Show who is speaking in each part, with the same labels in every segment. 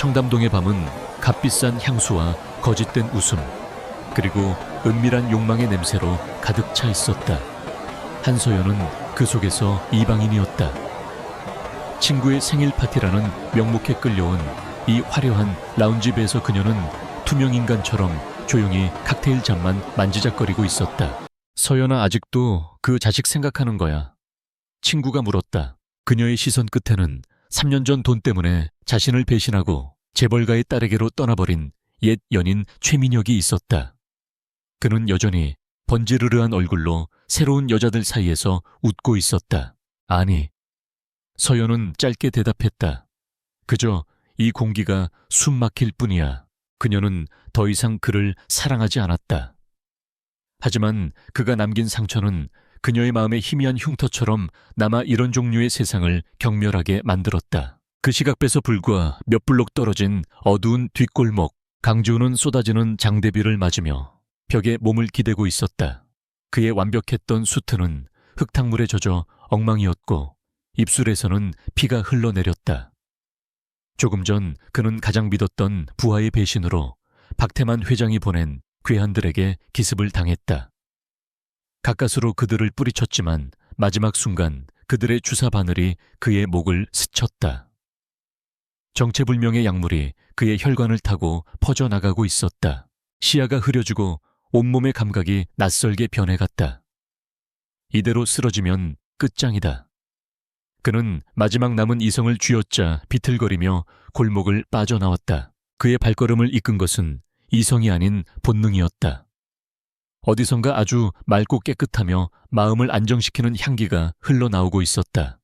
Speaker 1: 청담동의 밤은 값비싼 향수와 거짓된 웃음, 그리고 은밀한 욕망의 냄새로 가득 차 있었다. 한서연은 그 속에서 이방인이었다. 친구의 생일 파티라는 명목에 끌려온 이 화려한 라운지배에서 그녀는 투명인간처럼 조용히 칵테일 잔만 만지작거리고 있었다. 서연아, 아직도 그 자식 생각하는 거야? 친구가 물었다. 그녀의 시선 끝에는 3년 전 돈 때문에 자신을 배신하고 재벌가의 딸에게로 떠나버린 옛 연인 최민혁이 있었다. 그는 여전히 번지르르한 얼굴로 새로운 여자들 사이에서 웃고 있었다. 아니. 서연은 짧게 대답했다. 그저 이 공기가 숨 막힐 뿐이야. 그녀는 더 이상 그를 사랑하지 않았다. 하지만 그가 남긴 상처는 그녀의 마음에 희미한 흉터처럼 남아 이런 종류의 세상을 경멸하게 만들었다. 그 시각배서 불과 몇 블록 떨어진 어두운 뒷골목, 강주우는 쏟아지는 장대비를 맞으며 벽에 몸을 기대고 있었다. 그의 완벽했던 수트는 흙탕물에 젖어 엉망이었고 입술에서는 피가 흘러내렸다. 조금 전 그는 가장 믿었던 부하의 배신으로 박태만 회장이 보낸 괴한들에게 기습을 당했다. 가까스로 그들을 뿌리쳤지만 마지막 순간 그들의 주사 바늘이 그의 목을 스쳤다. 정체불명의 약물이 그의 혈관을 타고 퍼져나가고 있었다. 시야가 흐려지고 온몸의 감각이 낯설게 변해갔다. 이대로 쓰러지면 끝장이다. 그는 마지막 남은 이성을 쥐어짜 비틀거리며 골목을 빠져나왔다. 그의 발걸음을 이끈 것은 이성이 아닌 본능이었다. 어디선가 아주 맑고 깨끗하며 마음을 안정시키는 향기가 흘러나오고 있었다.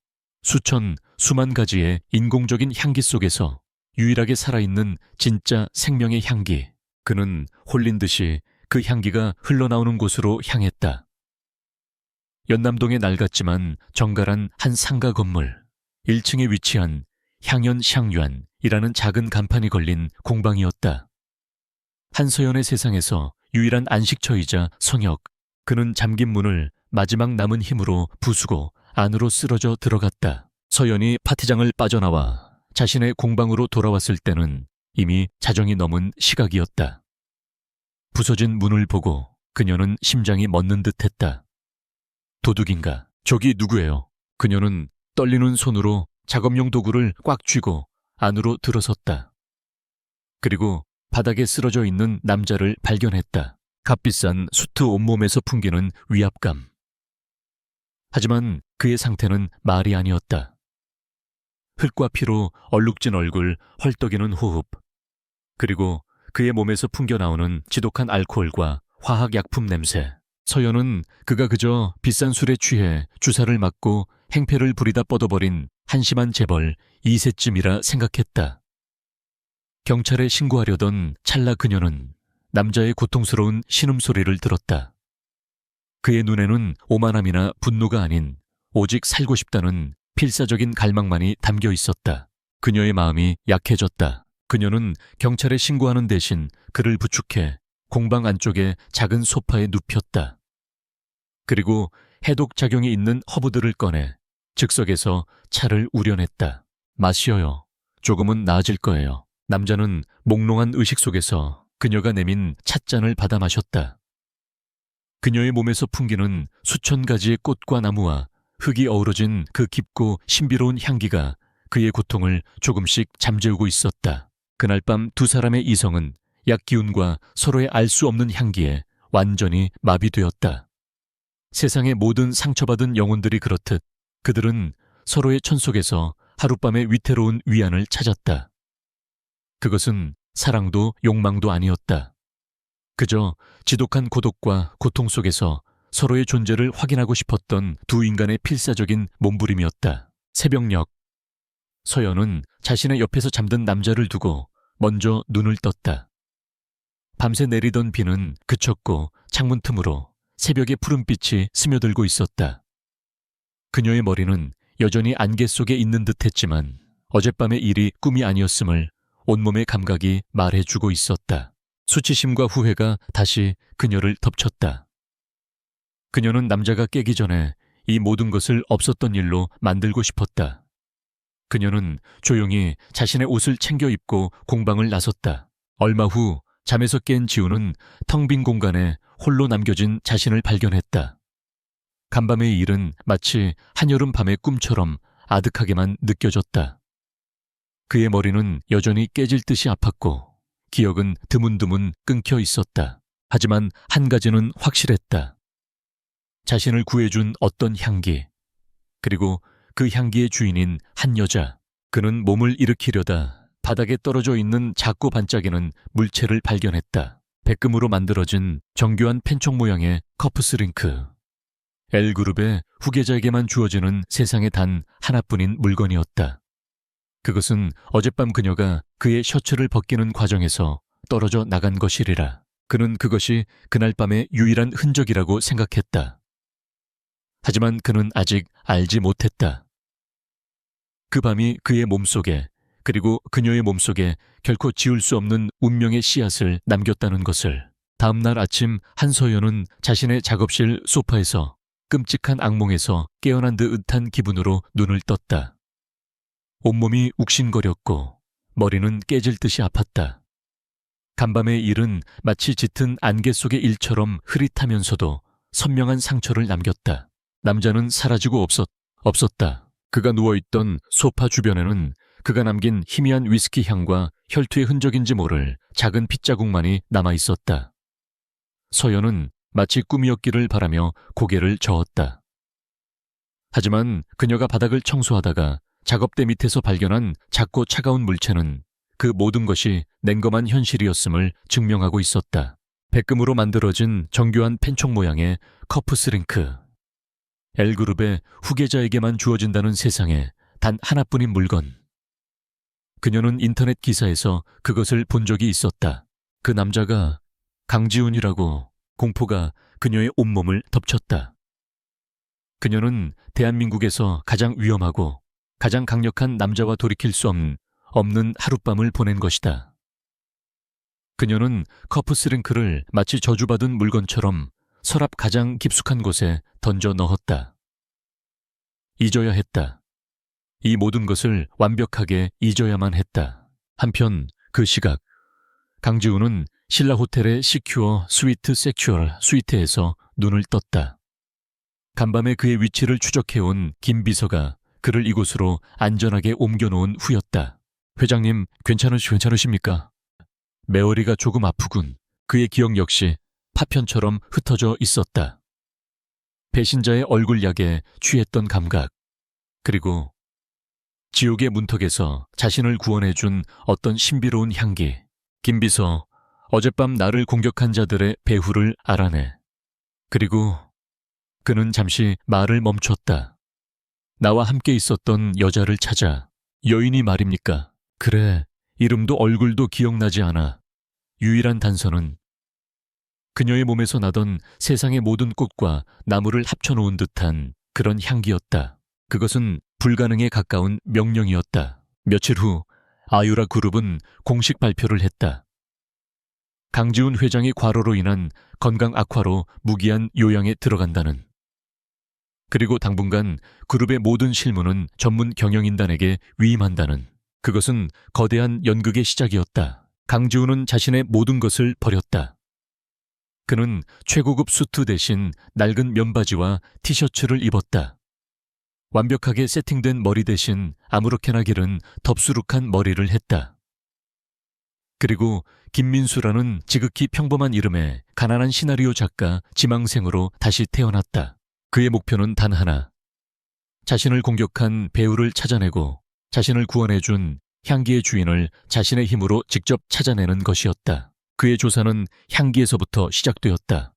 Speaker 1: 수만 가지의 인공적인 향기 속에서 유일하게 살아있는 진짜 생명의 향기. 그는 홀린 듯이 그 향기가 흘러나오는 곳으로 향했다. 연남동의 낡았지만 정갈한 한 상가 건물, 1층에 위치한 향연샹유안이라는 작은 간판이 걸린 공방이었다. 한서연의 세상에서 유일한 안식처이자 성역, 그는 잠긴 문을 마지막 남은 힘으로 부수고 안으로 쓰러져 들어갔다. 서연이 파티장을 빠져나와 자신의 공방으로 돌아왔을 때는 이미 자정이 넘은 시각이었다. 부서진 문을 보고 그녀는 심장이 멎는 듯했다. 도둑인가? 저기 누구예요? 그녀는 떨리는 손으로 작업용 도구를 꽉 쥐고 안으로 들어섰다. 그리고 바닥에 쓰러져 있는 남자를 발견했다. 값비싼 수트 온몸에서 풍기는 위압감. 하지만 그의 상태는 말이 아니었다. 흙과 피로 얼룩진 얼굴, 헐떡이는 호흡, 그리고 그의 몸에서 풍겨나오는 지독한 알코올과 화학약품 냄새. 서연은 그가 그저 비싼 술에 취해 주사를 맞고 행패를 부리다 뻗어버린 한심한 재벌 2세쯤이라 생각했다. 경찰에 신고하려던 찰나 그녀는 남자의 고통스러운 신음소리를 들었다. 그의 눈에는 오만함이나 분노가 아닌 오직 살고 싶다는 필사적인 갈망만이 담겨 있었다. 그녀의 마음이 약해졌다. 그녀는 경찰에 신고하는 대신 그를 부축해 공방 안쪽의 작은 소파에 눕혔다. 그리고 해독작용이 있는 허브들을 꺼내 즉석에서 차를 우려냈다. 마시어요. 조금은 나아질 거예요. 남자는 몽롱한 의식 속에서 그녀가 내민 찻잔을 받아 마셨다. 그녀의 몸에서 풍기는 수천 가지의 꽃과 나무와 흙이 어우러진 그 깊고 신비로운 향기가 그의 고통을 조금씩 잠재우고 있었다. 그날 밤 두 사람의 이성은 약기운과 서로의 알 수 없는 향기에 완전히 마비되었다. 세상의 모든 상처받은 영혼들이 그렇듯 그들은 서로의 천 속에서 하룻밤의 위태로운 위안을 찾았다. 그것은 사랑도 욕망도 아니었다. 그저 지독한 고독과 고통 속에서 서로의 존재를 확인하고 싶었던 두 인간의 필사적인 몸부림이었다. 새벽녘, 서연은 자신의 옆에서 잠든 남자를 두고 먼저 눈을 떴다. 밤새 내리던 비는 그쳤고 창문 틈으로 새벽의 푸른빛이 스며들고 있었다. 그녀의 머리는 여전히 안개 속에 있는 듯했지만 어젯밤의 일이 꿈이 아니었음을 온몸의 감각이 말해주고 있었다. 수치심과 후회가 다시 그녀를 덮쳤다. 그녀는 남자가 깨기 전에 이 모든 것을 없었던 일로 만들고 싶었다. 그녀는 조용히 자신의 옷을 챙겨 입고 공방을 나섰다. 얼마 후 잠에서 깬 지우는 텅 빈 공간에 홀로 남겨진 자신을 발견했다. 간밤의 일은 마치 한여름 밤의 꿈처럼 아득하게만 느껴졌다. 그의 머리는 여전히 깨질 듯이 아팠고 기억은 드문드문 끊겨 있었다. 하지만 한 가지는 확실했다. 자신을 구해준 어떤 향기, 그리고 그 향기의 주인인 한 여자. 그는 몸을 일으키려다 바닥에 떨어져 있는 작고 반짝이는 물체를 발견했다. 백금으로 만들어진 정교한 펜촉 모양의 커프스링크. L그룹의 후계자에게만 주어지는 세상에 단 하나뿐인 물건이었다. 그것은 어젯밤 그녀가 그의 셔츠를 벗기는 과정에서 떨어져 나간 것이리라. 그는 그것이 그날 밤의 유일한 흔적이라고 생각했다. 하지만 그는 아직 알지 못했다. 그 밤이 그의 몸속에, 그리고 그녀의 몸속에 결코 지울 수 없는 운명의 씨앗을 남겼다는 것을. 다음 날 아침 한서연은 자신의 작업실 소파에서 끔찍한 악몽에서 깨어난 듯한 기분으로 눈을 떴다. 온몸이 욱신거렸고 머리는 깨질 듯이 아팠다. 간밤의 일은 마치 짙은 안개 속의 일처럼 흐릿하면서도 선명한 상처를 남겼다. 남자는 사라지고 없었다. 그가 누워있던 소파 주변에는 그가 남긴 희미한 위스키 향과 혈투의 흔적인지 모를 작은 핏자국만이 남아있었다. 서연은 마치 꿈이었기를 바라며 고개를 저었다. 하지만 그녀가 바닥을 청소하다가 작업대 밑에서 발견한 작고 차가운 물체는 그 모든 것이 냉검한 현실이었음을 증명하고 있었다. 백금으로 만들어진 정교한 펜촉 모양의 커프스링크. L그룹의 후계자에게만 주어진다는 세상에 단 하나뿐인 물건. 그녀는 인터넷 기사에서 그것을 본 적이 있었다. 그 남자가 강지훈이라고. 공포가 그녀의 온몸을 덮쳤다. 그녀는 대한민국에서 가장 위험하고 가장 강력한 남자와 돌이킬 수 없는 하룻밤을 보낸 것이다. 그녀는 커프스링크를 마치 저주받은 물건처럼 서랍 가장 깊숙한 곳에 던져 넣었다. 잊어야 했다. 이 모든 것을 완벽하게 잊어야만 했다. 한편 그 시각, 강지훈은 신라 호텔의 시큐어 스위트 섹슈얼 스위트에서 눈을 떴다. 간밤에 그의 위치를 추적해온 김 비서가 그를 이곳으로 안전하게 옮겨놓은 후였다. 회장님, 괜찮으십니까? 메어리가 조금 아프군. 그의 기억 역시 파편처럼 흩어져 있었다. 배신자의 얼굴약에 취했던 감각, 그리고 지옥의 문턱에서 자신을 구원해준 어떤 신비로운 향기. 김 비서, 어젯밤 나를 공격한 자들의 배후를 알아내. 그리고 그는 잠시 말을 멈췄다. 나와 함께 있었던 여자를 찾아. 여인이 말입니까? 그래, 이름도 얼굴도 기억나지 않아. 유일한 단서는 그녀의 몸에서 나던 세상의 모든 꽃과 나무를 합쳐놓은 듯한 그런 향기였다. 그것은 불가능에 가까운 명령이었다. 며칠 후 아유라 그룹은 공식 발표를 했다. 강지훈 회장이 과로로 인한 건강 악화로 무기한 요양에 들어간다는. 그리고 당분간 그룹의 모든 실무는 전문 경영인단에게 위임한다는. 그것은 거대한 연극의 시작이었다. 강지훈은 자신의 모든 것을 버렸다. 그는 최고급 수트 대신 낡은 면바지와 티셔츠를 입었다. 완벽하게 세팅된 머리 대신 아무렇게나 기른 덥수룩한 머리를 했다. 그리고 김민수라는 지극히 평범한 이름의 가난한 시나리오 작가 지망생으로 다시 태어났다. 그의 목표는 단 하나. 자신을 공격한 배우를 찾아내고 자신을 구원해준 향기의 주인을 자신의 힘으로 직접 찾아내는 것이었다. 그의 조사는 향기에서부터 시작되었다.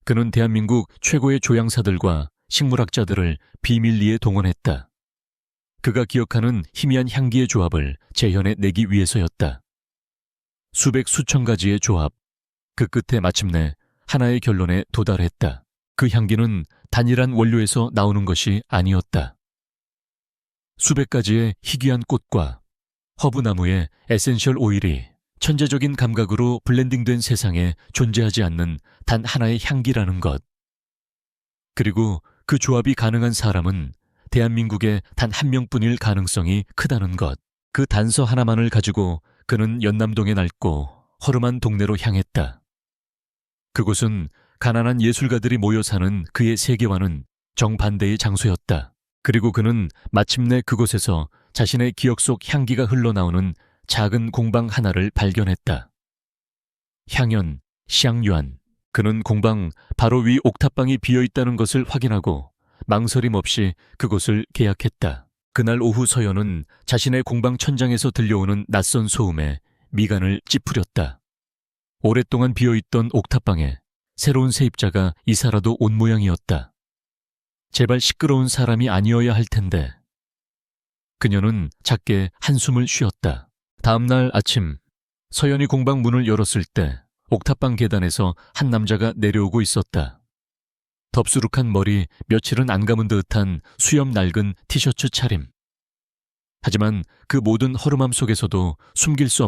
Speaker 1: 그는 대한민국 최고의 조향사들과 식물학자들을 비밀리에 동원했다. 그가 기억하는 희미한 향기의 조합을 재현해 내기 위해서였다. 수백 수천 가지의 조합, 그 끝에 마침내 하나의 결론에 도달했다. 그 향기는 단일한 원료에서 나오는 것이 아니었다. 수백 가지의 희귀한 꽃과 허브나무의 에센셜 오일이 천재적인 감각으로 블렌딩된 세상에 존재하지 않는 단 하나의 향기라는 것. 그리고 그 조합이 가능한 사람은 대한민국에 단 한 명뿐일 가능성이 크다는 것. 그 단서 하나만을 가지고 그는 연남동의 낡고 허름한 동네로 향했다. 그곳은 가난한 예술가들이 모여 사는 그의 세계와는 정반대의 장소였다. 그리고 그는 마침내 그곳에서 자신의 기억 속 향기가 흘러나오는 작은 공방 하나를 발견했다. 향연, 샹유안. 그는 공방 바로 위 옥탑방이 비어있다는 것을 확인하고 망설임 없이 그곳을 계약했다. 그날 오후 서연은 자신의 공방 천장에서 들려오는 낯선 소음에 미간을 찌푸렸다. 오랫동안 비어있던 옥탑방에 새로운 세입자가 이사라도 온 모양이었다. 제발 시끄러운 사람이 아니어야 할 텐데. 그녀는 작게 한숨을 쉬었다. 다음 날 아침, 서연이 공방 문을 열었을 때 옥탑방 계단에서 한 남자가 내려오고 있었다. 덥수룩한 머리, 며칠은 안 감은 듯한 수염 낡은 티셔츠 차림. 하지만 그 모든 허름함 속에서도 숨길 수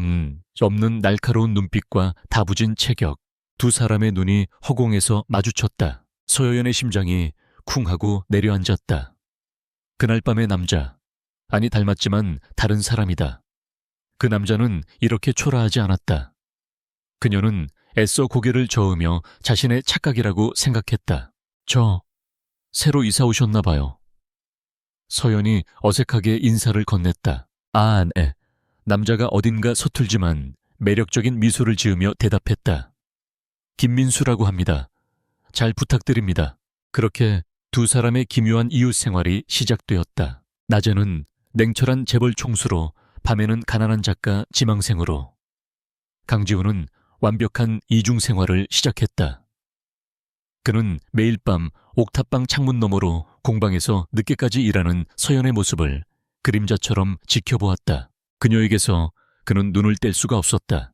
Speaker 1: 없는 날카로운 눈빛과 다부진 체격. 두 사람의 눈이 허공에서 마주쳤다. 서여연의 심장이 쿵 하고 내려앉았다. 그날 밤의 남자. 아니, 닮았지만 다른 사람이다. 그 남자는 이렇게 초라하지 않았다. 그녀는 애써 고개를 저으며 자신의 착각이라고 생각했다. 저, 새로 이사 오셨나 봐요. 서연이 어색하게 인사를 건넸다. 아, 네. 남자가 어딘가 서툴지만 매력적인 미소를 지으며 대답했다. 김민수라고 합니다. 잘 부탁드립니다. 그렇게 두 사람의 기묘한 이웃 생활이 시작되었다. 낮에는 냉철한 재벌 총수로, 밤에는 가난한 작가 지망생으로. 강지훈은 완벽한 이중 생활을 시작했다. 그는 매일 밤 옥탑방 창문 너머로 공방에서 늦게까지 일하는 서연의 모습을 그림자처럼 지켜보았다. 그녀에게서 그는 눈을 뗄 수가 없었다.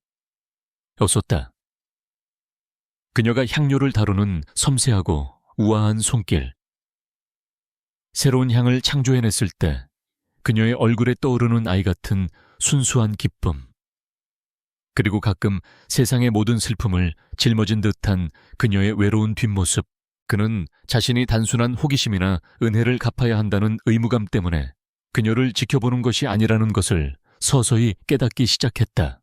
Speaker 1: 그녀가 향료를 다루는 섬세하고 우아한 손길. 새로운 향을 창조해냈을 때 그녀의 얼굴에 떠오르는 아이 같은 순수한 기쁨. 그리고 가끔 세상의 모든 슬픔을 짊어진 듯한 그녀의 외로운 뒷모습. 그는 자신이 단순한 호기심이나 은혜를 갚아야 한다는 의무감 때문에 그녀를 지켜보는 것이 아니라는 것을 서서히 깨닫기 시작했다.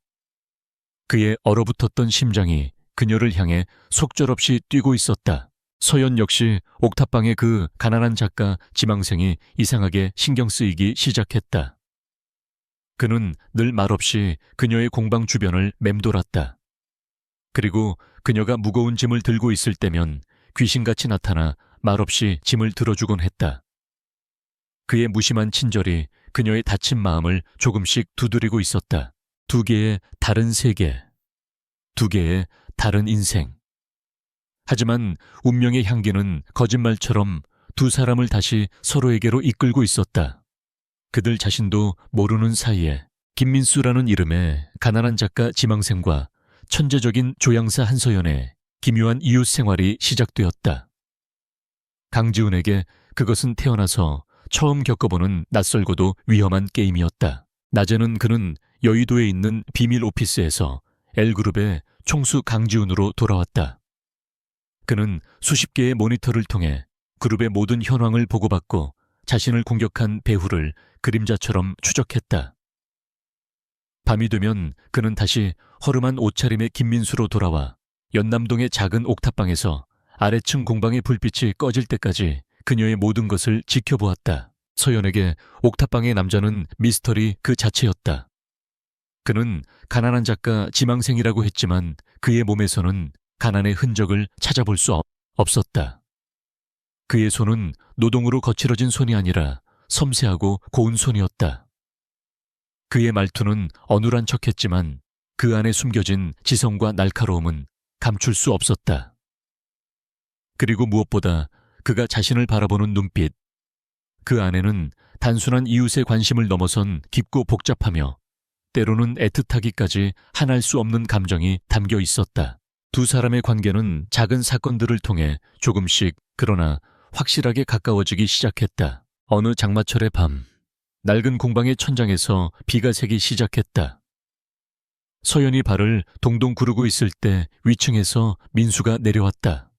Speaker 1: 그의 얼어붙었던 심장이 그녀를 향해 속절없이 뛰고 있었다. 서연 역시 옥탑방의 그 가난한 작가 지망생이 이상하게 신경 쓰이기 시작했다. 그는 늘 말없이 그녀의 공방 주변을 맴돌았다. 그리고 그녀가 무거운 짐을 들고 있을 때면 귀신같이 나타나 말없이 짐을 들어주곤 했다. 그의 무심한 친절이 그녀의 다친 마음을 조금씩 두드리고 있었다. 두 개의 다른 세계, 두 개의 다른 인생. 하지만 운명의 향기는 거짓말처럼 두 사람을 다시 서로에게로 이끌고 있었다. 그들 자신도 모르는 사이에 김민수라는 이름의 가난한 작가 지망생과 천재적인 조향사 한서연의 기묘한 이웃 생활이 시작되었다. 강지훈에게 그것은 태어나서 처음 겪어보는 낯설고도 위험한 게임이었다. 낮에는 그는 여의도에 있는 비밀 오피스에서 L그룹의 총수 강지훈으로 돌아왔다. 그는 수십 개의 모니터를 통해 그룹의 모든 현황을 보고받고 자신을 공격한 배후를 그림자처럼 추적했다. 밤이 되면 그는 다시 허름한 옷차림의 김민수로 돌아와 연남동의 작은 옥탑방에서 아래층 공방의 불빛이 꺼질 때까지 그녀의 모든 것을 지켜보았다. 서연에게 옥탑방의 남자는 미스터리 그 자체였다. 그는 가난한 작가 지망생이라고 했지만 그의 몸에서는 가난의 흔적을 찾아볼 수 없었다. 그의 손은 노동으로 거칠어진 손이 아니라 섬세하고 고운 손이었다. 그의 말투는 어눌한 척했지만 그 안에 숨겨진 지성과 날카로움은 감출 수 없었다. 그리고 무엇보다 그가 자신을 바라보는 눈빛. 그 안에는 단순한 이웃의 관심을 넘어선 깊고 복잡하며 때로는 애틋하기까지 한할 수 없는 감정이 담겨 있었다. 두 사람의 관계는 작은 사건들을 통해 조금씩 그러나 확실하게 가까워지기 시작했다. 어느 장마철의 밤, 낡은 공방의 천장에서 비가 새기 시작했다. 서연이 발을 동동 구르고 있을 때 위층에서 민수가 내려왔다.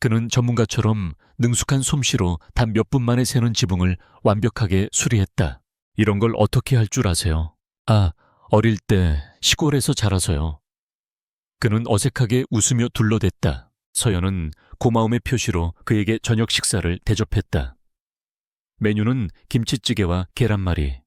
Speaker 1: 그는 전문가처럼 능숙한 솜씨로 단 몇 분 만에 세는 지붕을 완벽하게 수리했다. 이런 걸 어떻게 할 줄 아세요? 아, 어릴 때 시골에서 자라서요. 그는 어색하게 웃으며 둘러댔다. 서연은 고마움의 표시로 그에게 저녁 식사를 대접했다. 메뉴는 김치찌개와 계란말이.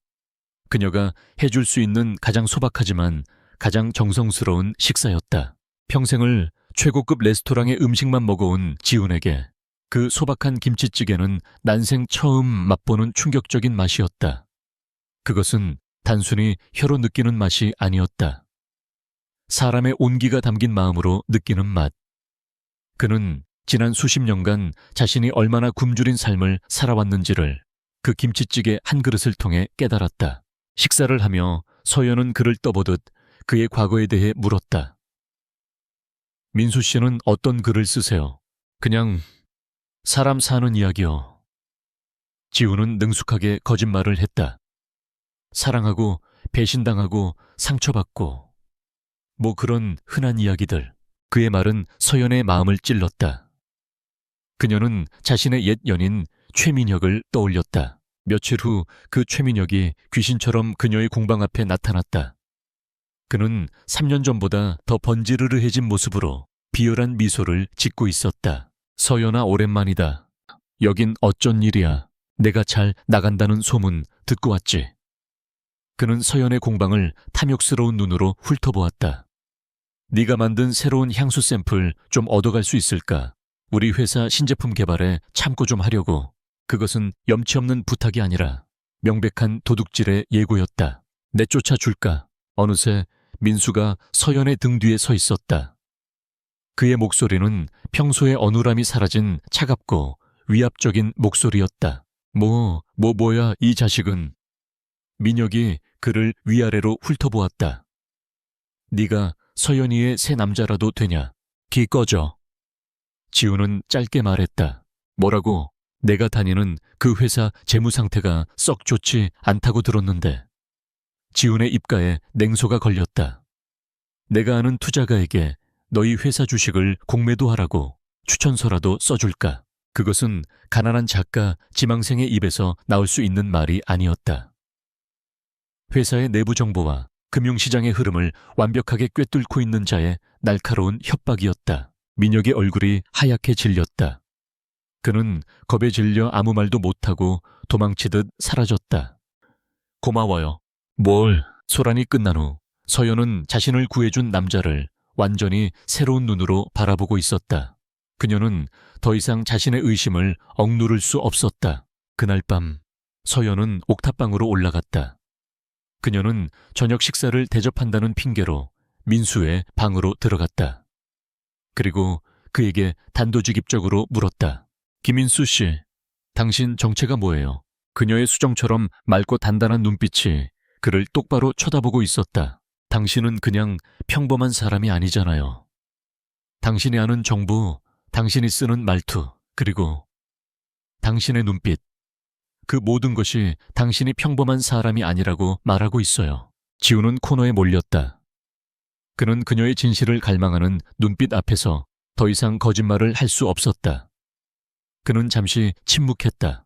Speaker 1: 그녀가 해줄 수 있는 가장 소박하지만 가장 정성스러운 식사였다. 평생을 최고급 레스토랑의 음식만 먹어온 지훈에게 그 소박한 김치찌개는 난생 처음 맛보는 충격적인 맛이었다. 그것은 단순히 혀로 느끼는 맛이 아니었다. 사람의 온기가 담긴 마음으로 느끼는 맛. 그는 지난 수십 년간 자신이 얼마나 굶주린 삶을 살아왔는지를 그 김치찌개 한 그릇을 통해 깨달았다. 식사를 하며 서연은 그를 떠보듯 그의 과거에 대해 물었다. 민수 씨는 어떤 글을 쓰세요? 그냥 사람 사는 이야기요. 지우는 능숙하게 거짓말을 했다. 사랑하고 배신당하고 상처받고 뭐 그런 흔한 이야기들. 그의 말은 서연의 마음을 찔렀다. 그녀는 자신의 옛 연인 최민혁을 떠올렸다. 며칠 후 그 최민혁이 귀신처럼 그녀의 공방 앞에 나타났다. 그는 3년 전보다 더 번지르르해진 모습으로 비열한 미소를 짓고 있었다. 서연아, 오랜만이다. 여긴 어쩐 일이야. 내가 잘 나간다는 소문 듣고 왔지. 그는 서연의 공방을 탐욕스러운 눈으로 훑어보았다. 네가 만든 새로운 향수 샘플 좀 얻어갈 수 있을까? 우리 회사 신제품 개발에 참고 좀 하려고. 그것은 염치 없는 부탁이 아니라 명백한 도둑질의 예고였다. 내쫓아 줄까? 어느새 민수가 서연의 등 뒤에 서 있었다. 그의 목소리는 평소의 어눌함이 사라진 차갑고 위압적인 목소리였다. 뭐야 이 자식은. 민혁이 그를 위아래로 훑어보았다. 네가 서연이의 새 남자라도 되냐? 기 꺼져. 지우는 짧게 말했다. 뭐라고? 내가 다니는 그 회사 재무 상태가 썩 좋지 않다고 들었는데. 지훈의 입가에 냉소가 걸렸다. 내가 아는 투자가에게 너희 회사 주식을 공매도하라고 추천서라도 써줄까? 그것은 가난한 작가 지망생의 입에서 나올 수 있는 말이 아니었다. 회사의 내부 정보와 금융시장의 흐름을 완벽하게 꿰뚫고 있는 자의 날카로운 협박이었다. 민혁의 얼굴이 하얗게 질렸다. 그는 겁에 질려 아무 말도 못하고 도망치듯 사라졌다. 고마워요. 뭘? 소란이 끝난 후 서연은 자신을 구해준 남자를 완전히 새로운 눈으로 바라보고 있었다. 그녀는 더 이상 자신의 의심을 억누를 수 없었다. 그날 밤 서연은 옥탑방으로 올라갔다. 그녀는 저녁 식사를 대접한다는 핑계로 민수의 방으로 들어갔다. 그리고 그에게 단도직입적으로 물었다. 김민수 씨, 당신 정체가 뭐예요? 그녀의 수정처럼 맑고 단단한 눈빛이 그를 똑바로 쳐다보고 있었다. 당신은 그냥 평범한 사람이 아니잖아요. 당신이 아는 정보, 당신이 쓰는 말투, 그리고 당신의 눈빛. 그 모든 것이 당신이 평범한 사람이 아니라고 말하고 있어요. 지우는 코너에 몰렸다. 그는 그녀의 진실을 갈망하는 눈빛 앞에서 더 이상 거짓말을 할 수 없었다. 그는 잠시 침묵했다.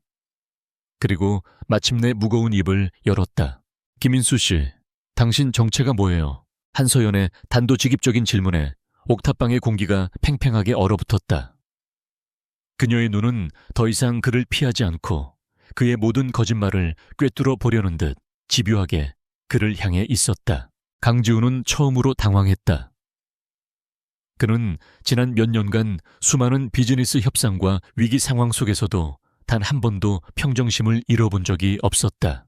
Speaker 1: 그리고 마침내 무거운 입을 열었다. 김인수 씨, 당신 정체가 뭐예요? 한서연의 단도직입적인 질문에 옥탑방의 공기가 팽팽하게 얼어붙었다. 그녀의 눈은 더 이상 그를 피하지 않고 그의 모든 거짓말을 꿰뚫어 보려는 듯 집요하게 그를 향해 있었다. 강지우는 처음으로 당황했다. 그는 지난 몇 년간 수많은 비즈니스 협상과 위기 상황 속에서도 단 한 번도 평정심을 잃어본 적이 없었다.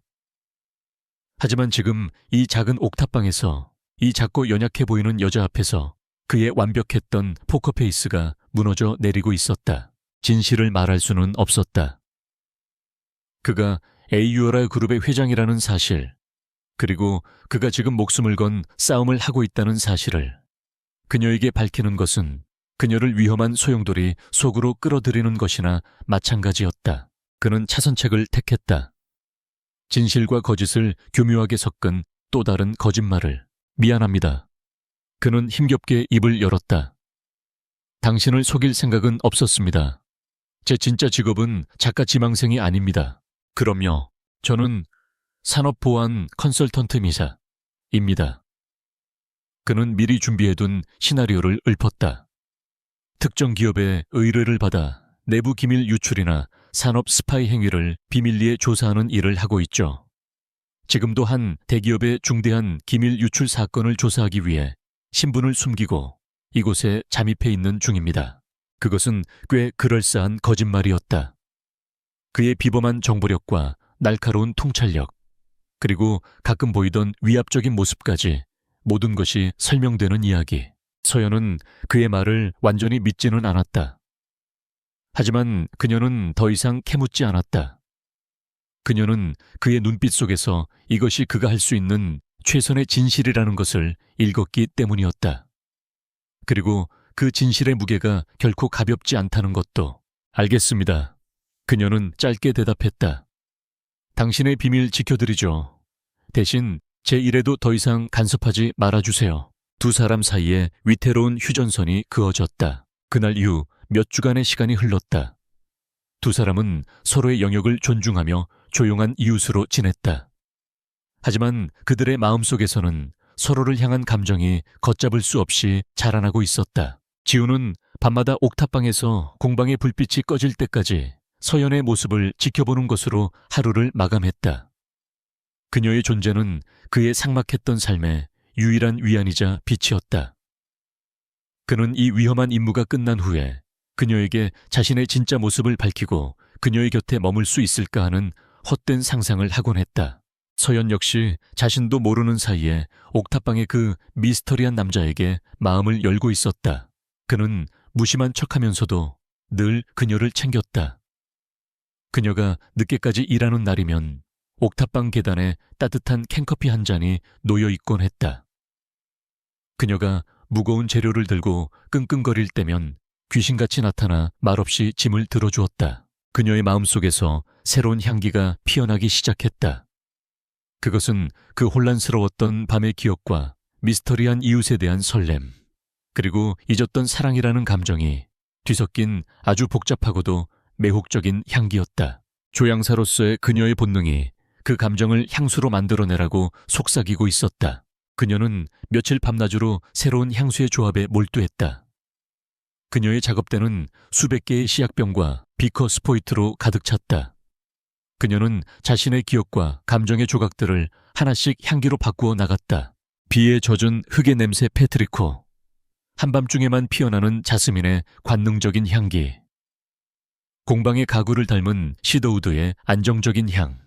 Speaker 1: 하지만 지금 이 작은 옥탑방에서 이 작고 연약해 보이는 여자 앞에서 그의 완벽했던 포커페이스가 무너져 내리고 있었다. 진실을 말할 수는 없었다. 그가 에이유어라 그룹의 회장이라는 사실, 그리고 그가 지금 목숨을 건 싸움을 하고 있다는 사실을 그녀에게 밝히는 것은 그녀를 위험한 소용돌이 속으로 끌어들이는 것이나 마찬가지였다. 그는 차선책을 택했다. 진실과 거짓을 교묘하게 섞은 또 다른 거짓말을. 미안합니다. 그는 힘겹게 입을 열었다. 당신을 속일 생각은 없었습니다. 제 진짜 직업은 작가 지망생이 아닙니다. 그럼요. 저는 산업보안 컨설턴트이사입니다. 그는 미리 준비해둔 시나리오를 읊었다. 특정 기업의 의뢰를 받아 내부 기밀 유출이나 산업 스파이 행위를 비밀리에 조사하는 일을 하고 있죠. 지금도 한 대기업의 중대한 기밀 유출 사건을 조사하기 위해 신분을 숨기고 이곳에 잠입해 있는 중입니다. 그것은 꽤 그럴싸한 거짓말이었다. 그의 비범한 정보력과 날카로운 통찰력, 그리고 가끔 보이던 위압적인 모습까지 모든 것이 설명되는 이야기. 서연은 그의 말을 완전히 믿지는 않았다. 하지만 그녀는 더 이상 캐묻지 않았다. 그녀는 그의 눈빛 속에서 이것이 그가 할 수 있는 최선의 진실이라는 것을 읽었기 때문이었다. 그리고 그 진실의 무게가 결코 가볍지 않다는 것도. 알겠습니다. 그녀는 짧게 대답했다. 당신의 비밀 지켜드리죠. 대신 제 일에도 더 이상 간섭하지 말아주세요. 두 사람 사이에 위태로운 휴전선이 그어졌다. 그날 이후 몇 주간의 시간이 흘렀다. 두 사람은 서로의 영역을 존중하며 조용한 이웃으로 지냈다. 하지만 그들의 마음속에서는 서로를 향한 감정이 걷잡을 수 없이 자라나고 있었다. 지우는 밤마다 옥탑방에서 공방의 불빛이 꺼질 때까지 서연의 모습을 지켜보는 것으로 하루를 마감했다. 그녀의 존재는 그의 삭막했던 삶의 유일한 위안이자 빛이었다. 그는 이 위험한 임무가 끝난 후에 그녀에게 자신의 진짜 모습을 밝히고 그녀의 곁에 머물 수 있을까 하는 헛된 상상을 하곤 했다. 서연 역시 자신도 모르는 사이에 옥탑방의 그 미스터리한 남자에게 마음을 열고 있었다. 그는 무심한 척하면서도 늘 그녀를 챙겼다. 그녀가 늦게까지 일하는 날이면 옥탑방 계단에 따뜻한 캔커피 한 잔이 놓여 있곤 했다. 그녀가 무거운 재료를 들고 끙끙거릴 때면 귀신같이 나타나 말없이 짐을 들어주었다. 그녀의 마음속에서 새로운 향기가 피어나기 시작했다. 그것은 그 혼란스러웠던 밤의 기억과 미스터리한 이웃에 대한 설렘, 그리고 잊었던 사랑이라는 감정이 뒤섞인 아주 복잡하고도 매혹적인 향기였다. 조향사로서의 그녀의 본능이 그 감정을 향수로 만들어내라고 속삭이고 있었다. 그녀는 며칠 밤낮으로 새로운 향수의 조합에 몰두했다. 그녀의 작업대는 수백 개의 시약병과 비커 스포이트로 가득 찼다. 그녀는 자신의 기억과 감정의 조각들을 하나씩 향기로 바꾸어 나갔다. 비에 젖은 흙의 냄새 페트리코, 한밤중에만 피어나는 자스민의 관능적인 향기, 공방의 가구를 닮은 시더우드의 안정적인 향,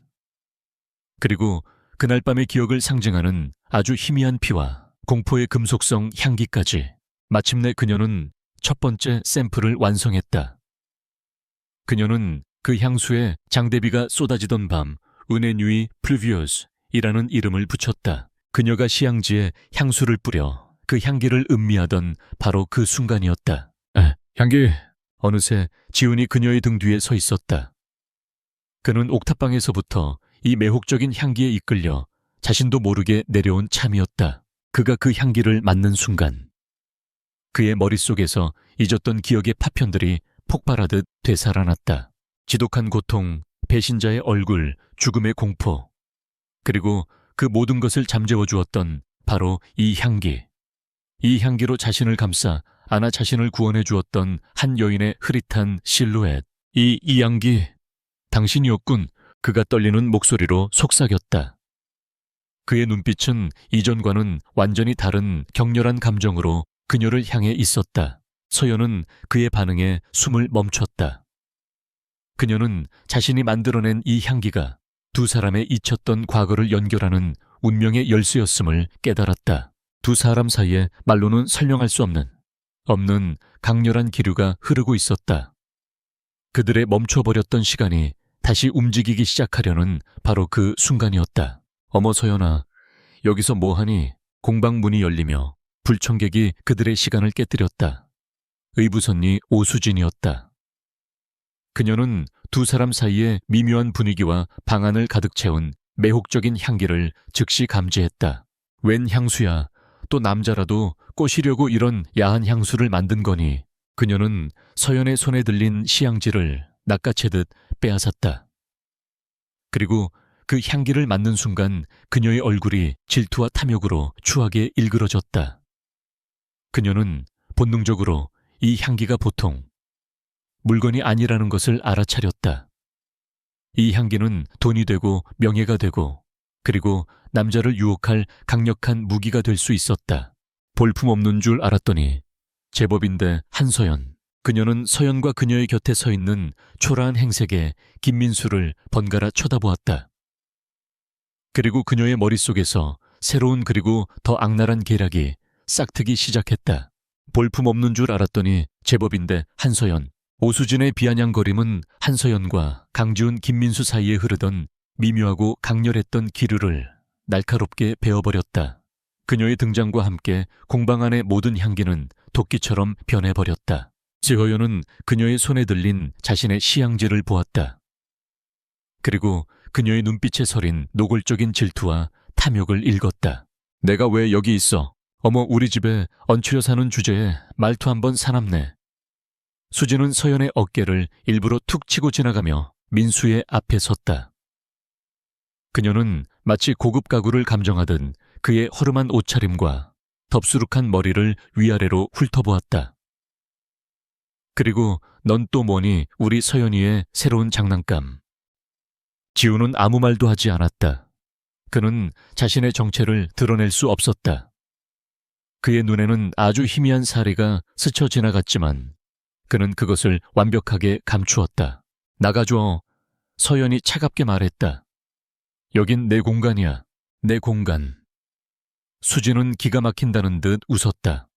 Speaker 1: 그리고 그날 밤의 기억을 상징하는 아주 희미한 피와 공포의 금속성 향기까지. 마침내 그녀는 첫 번째 샘플을 완성했다. 그녀는 그 향수에 장대비가 쏟아지던 밤, 은혜뉴이 플루비어스이라는 이름을 붙였다. 그녀가 시향지에 향수를 뿌려 그 향기를 음미하던 바로 그 순간이었다. 향기! 어느새 지훈이 그녀의 등 뒤에 서 있었다. 그는 옥탑방에서부터 이 매혹적인 향기에 이끌려 자신도 모르게 내려온 참이었다. 그가 그 향기를 맡는 순간 그의 머릿속에서 잊었던 기억의 파편들이 폭발하듯 되살아났다. 지독한 고통, 배신자의 얼굴, 죽음의 공포, 그리고 그 모든 것을 잠재워 주었던 바로 이 향기. 이 향기로 자신을 감싸 안아 자신을 구원해 주었던 한 여인의 흐릿한 실루엣. 이 향기, 당신이었군. 그가 떨리는 목소리로 속삭였다. 그의 눈빛은 이전과는 완전히 다른 격렬한 감정으로 그녀를 향해 있었다. 서연은 그의 반응에 숨을 멈췄다. 그녀는 자신이 만들어낸 이 향기가 두 사람의 잊혔던 과거를 연결하는 운명의 열쇠였음을 깨달았다. 두 사람 사이에 말로는 설명할 수 없는 강렬한 기류가 흐르고 있었다. 그들의 멈춰버렸던 시간이 다시 움직이기 시작하려는 바로 그 순간이었다. 어머 서연아, 여기서 뭐하니? 공방 문이 열리며 불청객이 그들의 시간을 깨뜨렸다. 의부선니 오수진이었다. 그녀는 두 사람 사이의 미묘한 분위기와 방안을 가득 채운 매혹적인 향기를 즉시 감지했다. 웬 향수야? 또 남자라도 꼬시려고 이런 야한 향수를 만든 거니? 그녀는 서연의 손에 들린 시향지를 낚아채듯 빼앗았다. 그리고 그 향기를 맡는 순간 그녀의 얼굴이 질투와 탐욕으로 추하게 일그러졌다. 그녀는 본능적으로 이 향기가 보통 물건이 아니라는 것을 알아차렸다. 이 향기는 돈이 되고 명예가 되고 그리고 남자를 유혹할 강력한 무기가 될 수 있었다. 볼품없는 줄 알았더니 제법인데 한서연. 그녀는 서연과 그녀의 곁에 서 있는 초라한 행색에 김민수를 번갈아 쳐다보았다. 그리고 그녀의 머릿속에서 새로운 그리고 더 악랄한 계략이 싹트기 시작했다. 볼품없는 줄 알았더니 제법인데 한서연. 오수진의 비아냥거림은 한서연과 강지훈 김민수 사이에 흐르던 미묘하고 강렬했던 기류를 날카롭게 베어버렸다. 그녀의 등장과 함께 공방 안의 모든 향기는 도끼처럼 변해버렸다. 지허연은 그녀의 손에 들린 자신의 시향지를 보았다. 그리고 그녀의 눈빛에 서린 노골적인 질투와 탐욕을 읽었다. 내가 왜 여기 있어? 어머, 우리 집에 얹히려 사는 주제에 말투 한번 사납네. 수진은 서연의 어깨를 일부러 툭 치고 지나가며 민수의 앞에 섰다. 그녀는 마치 고급 가구를 감정하듯 그의 허름한 옷차림과 덥수룩한 머리를 위아래로 훑어보았다. 그리고 넌 또 뭐니 우리 서연이의 새로운 장난감. 지우는 아무 말도 하지 않았다. 그는 자신의 정체를 드러낼 수 없었다. 그의 눈에는 아주 희미한 사리가 스쳐 지나갔지만 그는 그것을 완벽하게 감추었다. 나가줘. 서연이 차갑게 말했다. 여긴 내 공간이야. 내 공간. 수진은 기가 막힌다는 듯 웃었다.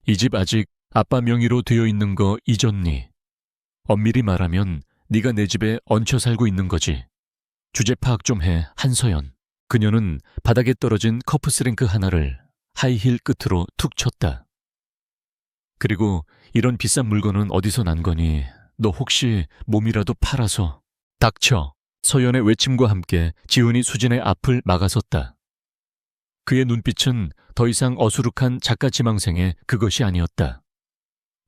Speaker 1: 이 집 아직 아빠 명의로 되어 있는 거 잊었니? 엄밀히 말하면 네가 내 집에 얹혀 살고 있는 거지. 주제 파악 좀 해, 한서연. 그녀는 바닥에 떨어진 커프스링크 하나를 하이힐 끝으로 툭 쳤다. 그리고 이런 비싼 물건은 어디서 난 거니? 너 혹시 몸이라도 팔아서. 닥쳐. 서연의 외침과 함께 지훈이 수진의 앞을 막아섰다. 그의 눈빛은 더 이상 어수룩한 작가 지망생의 그것이 아니었다.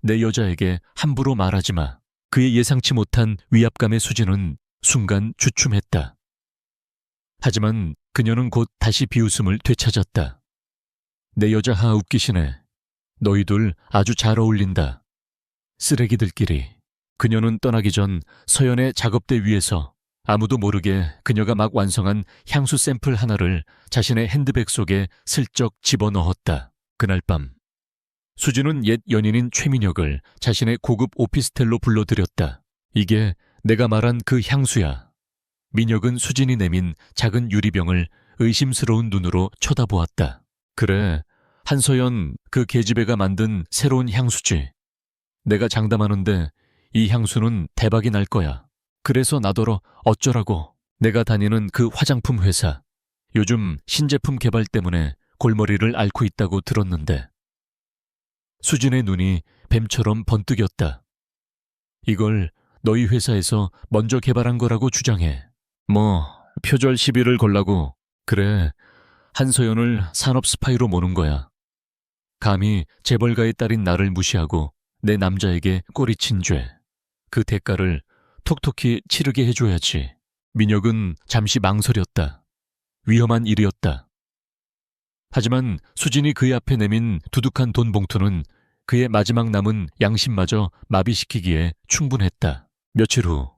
Speaker 1: 내 여자에게 함부로 말하지 마. 그의 예상치 못한 위압감의 수진은 순간 주춤했다. 하지만 그녀는 곧 다시 비웃음을 되찾았다. 내 여자 하 웃기시네. 너희들 아주 잘 어울린다. 쓰레기들끼리. 그녀는 떠나기 전 서연의 작업대 위에서 아무도 모르게 그녀가 막 완성한 향수 샘플 하나를 자신의 핸드백 속에 슬쩍 집어넣었다. 그날 밤 수진은 옛 연인인 최민혁을 자신의 고급 오피스텔로 불러들였다. 이게 내가 말한 그 향수야. 민혁은 수진이 내민 작은 유리병을 의심스러운 눈으로 쳐다보았다. 그래, 한서연 그 계집애가 만든 새로운 향수지. 내가 장담하는데 이 향수는 대박이 날 거야. 그래서 나더러 어쩌라고. 내가 다니는 그 화장품 회사. 요즘 신제품 개발 때문에 골머리를 앓고 있다고 들었는데. 수진의 눈이 뱀처럼 번뜩였다. 이걸 너희 회사에서 먼저 개발한 거라고 주장해. 뭐 표절 시비를 걸라고. 그래, 한서연을 산업 스파이로 모는 거야. 감히 재벌가의 딸인 나를 무시하고 내 남자에게 꼬리친 죄. 그 대가를 톡톡히 치르게 해줘야지. 민혁은 잠시 망설였다. 위험한 일이었다. 하지만 수진이 그의 앞에 내민 두둑한 돈 봉투는 그의 마지막 남은 양심마저 마비시키기에 충분했다. 며칠 후